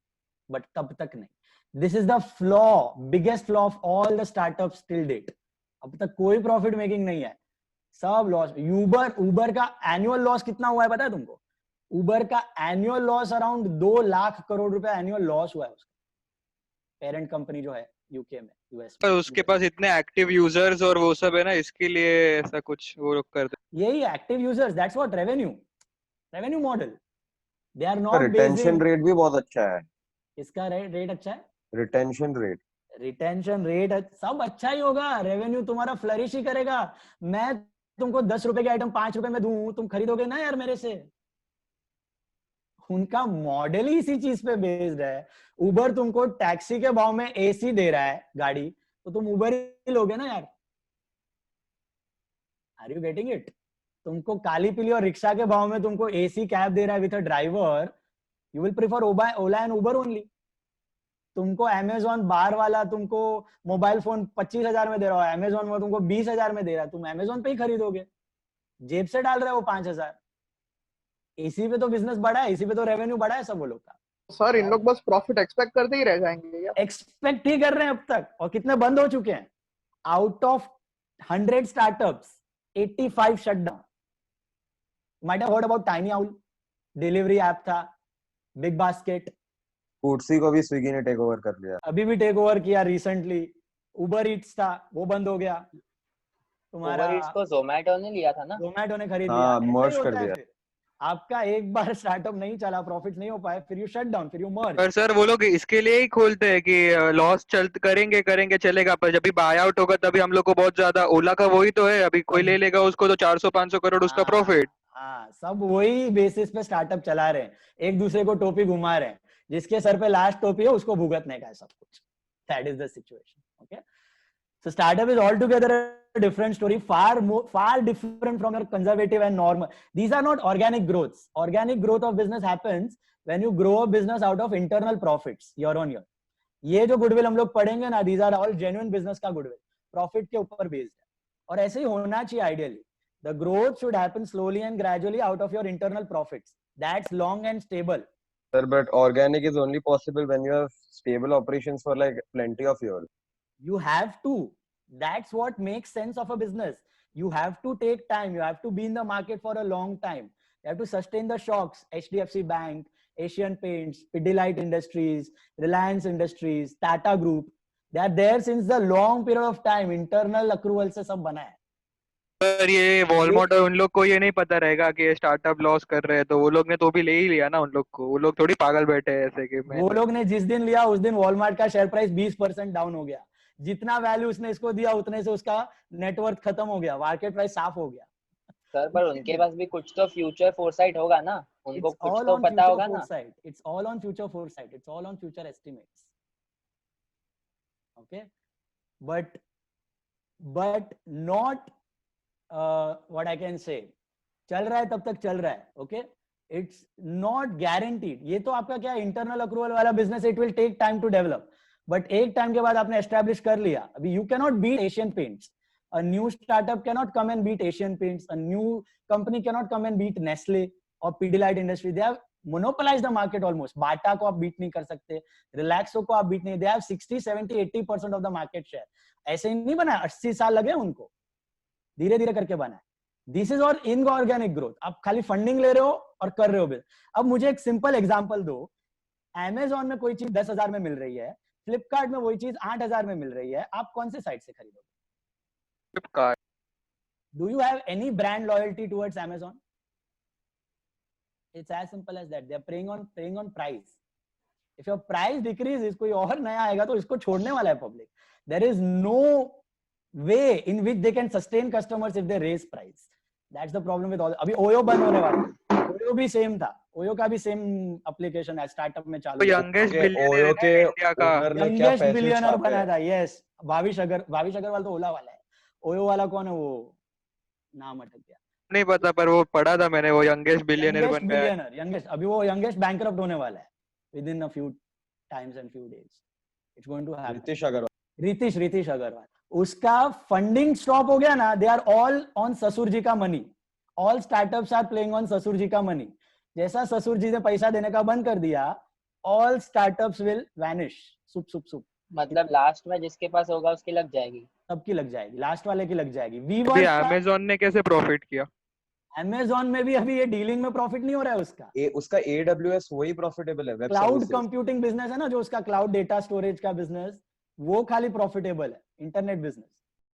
बट तब तक नहीं। This is the flaw, biggest flaw of all the startups till date. अब तक कोई प्रॉफिट मेकिंग नहीं है, सब लॉस। उबर का एनुअल लॉस कितना हुआ है पता है तुमको? उबर का annual loss around 2 lakh crore रुपया एनुअल लॉस हुआ है उसका। पेरेंट कंपनी जो है यूके में, यूएस में। उसके पास इतने एक्टिव यूजर्स और वो सब है ना, इसके लिए ऐसा कुछ वो लोग करते हैं। यही active users, that's what revenue model. They are not retention rate भी बहुत अच्छा है। इसका रेट अच्छा है, रिटेंशन रेट सब अच्छा ही होगा, रेवेन्यू तुम्हारा फ्लरिश ही करेगा। मैं तुमको 10 रुपए की आइटम 5 रुपए में दूं, तुम खरीदोगे ना यार मेरे से। उनका मॉडल ही इसी चीज पे बेस्ड है। उबर तुमको टैक्सी के भाव में एसी दे रहा है गाड़ी, तो तुम उबर ही लोगे ना यार। Are you getting it? तुमको काली पीली और रिक्शा के भाव में तुमको एसी कैब दे रहा है with a driver, you will prefer Ola and Uber only. तुमको अमेजोन बार वाला तुमको मोबाइल फोन 25,000 में दे रहा है, अमेजोन में तुमको 20,000 में दे रहा है, तुम अमेजोन पे ही खरीदोगे, जेब से डाल रहे हो 5,000। एसी पे तो बिजनेस बढ़ा है, एसी पे तो रेवेन्यू बढ़ा है सब वो लोग का। सर इन लोग बस प्रॉफिट एक्सपेक्ट करते ही रह जाएंगे या? एक्सपेक्ट ही कर रहे हैं अब तक, और कितने बंद हो चुके हैं। Out of 100 startups 85 shut down. Might have heard about tiny owl, delivery app था, बिग बास्केट। फूडसी को भी स्विगी ने टेक ओवर कर लिया, अभी भी टेक ओवर किया रिसेंटली। उबर ईट्स था, वो बंद हो गया। तुम्हारा उबर ईट्स को जोमैटो ने लिया था ना, जोमैटो ने खरीद हाँ, लिया। मर्ज कर दिया। आपका एक बार स्टार्टअप नहीं चला, प्रॉफिट नहीं हो पाए, फिर यू शट डाउन, फिर यू मर्ज। पर सर वो लोग इसके लिए ही खोलते हैं कि लॉस करेंगे चलेगा, पर जब भी बाय आउट होगा तभी हम लोग को बहुत ज्यादा। ओला का वही तो है, अभी कोई ले लेगा उसको तो 400-500 करोड़ उसका प्रॉफिट। हाँ, सब वही बेसिस पे स्टार्टअप चला रहे हैं, एक दूसरे को टोपी घुमा रहे हैं। जिसके सर पे लास्ट टोपी है उसको भुगतने का है सब कुछ। That is the situation. Okay, So startup is altogether a different story, far different from your conservative and normal. These are not organic growths. Organic growth of business happens when you grow a business out of internal profits year on year. ये जो goodwill हम लोग पढ़ेंगे ना, these are all genuine business का goodwill, profit के ऊपर based है, और ऐसे ही होना चाहिए ideally. The growth should happen slowly and gradually out of your internal profits. That's long and stable. Sir, but organic is only possible when you have stable operations for like plenty of years. You have to. That's what makes sense of a business. You have to take time. You have to be in the market for a long time. You have to sustain the shocks. HDFC Bank, Asian Paints, Pidilite Industries, Reliance Industries, Tata Group. They are there since the long period of time. Internal accrual से सब बना है. पर ये Walmart और उन लोग को ये नहीं पता रहेगा कि स्टार्टअप लॉस कर रहे हैं, तो वो लोग ने तो भी ले ही लिया ना. उन लोग को, वो लोग थोड़ी पागल बैठे हैं ऐसे कि वो लोग ने जिस दिन लिया उस दिन वॉलमार्ट का शेयर प्राइस 20% डाउन हो गया. जितना वैल्यू उसने इसको दिया उतने से उसका नेटवर्थ खत्म हो गया, मार्केट प्राइस साफ हो गया. सर पर उनके पास भी कुछ तो फ्यूचर फोरसाइट होगा ना, उनको कुछ तो पता होगा ना. It's all on future foresight. It's all on future estimates. Okay, but not what I can say. चल रहा है तब तक चल रहा है. Okay, it's not guaranteed. ये तो आपका क्या इंटरनल अक्रूवल वाला business, it will take time to develop. But एक टाइम के बाद आपने एस्टैब्लिश कर लिया. अभी you cannot beat Asian Paints. A new startup cannot come and beat Asian Paints. A new company cannot come and beat Nestle or Pidilite Industries. They have monopolized the market almost. Bata को आप beat नहीं कर सकते, Relaxo को आप beat नहीं. They have 60, 70, 80% of the market share. ऐसे ही नहीं बना, 80 साल लगे उनको, धीरे धीरे करके बना है. This is और inorganic growth. आप खाली फंडिंग ले रहे हो और कर रहे हो. अब मुझे एक सिंपल एग्जांपल दो. Amazon में कोई चीज 10,000 में मिल रही है, फ्लिपकार्ट में वही चीज 8,000 में मिल रही है. आप कौन से साइट से खरीदोगे? Flipkart. Do you have any brand loyalty towards Amazon? It's as simple as that. They are preying on price. If your price decreases, कोई और नया आएगा तो इसको छोड़ने वाला है public. There is no way in which they can sustain customers if they raise price. That's the problem with all. अभी Oyo बंद होने वाला है. Oyo भी same था. Oyo का भी same application है, startup में चालू. youngest billionaire Oyo के इंडिया का youngest billionaire बना था. Yes, भाविश अग्रवाल तो ओला वाला है. Oyo वाला कौन है? वो नाम अटक गया, नहीं पता, पर वो पढ़ा था मैंने. वो youngest billionaire बन गया. youngest अभी वो youngest bankrupt होने वाला है within a few times and few days. It's going to happen. Ritish Agarwal. उसका फंडिंग स्टॉप हो गया ना. They are all on ससुर जी का money. All startups are playing on ससुर जी का मनी. जैसा ससुर जी ने पैसा देने का बंद कर दिया, all startups will vanish. सुप. मतलब लास्ट में जिसके पास होगा उसकी लग जाएगी, सबकी लग जाएगी, लास्ट वाले की लग जाएगी. अभी Amazon ने कैसे प्रॉफिट किया? Amazon में भी अभी ये डीलिंग में प्रॉफिट नहीं हो रहा है उसका. उसका AWS वही प्रॉफिटेबल है. क्लाउड कंप्यूटिंग बिजनेस है ना, जो उसका क्लाउड डेटा स्टोरेज का बिजनेस, वो खाली प्रॉफिटेबल है. Internet business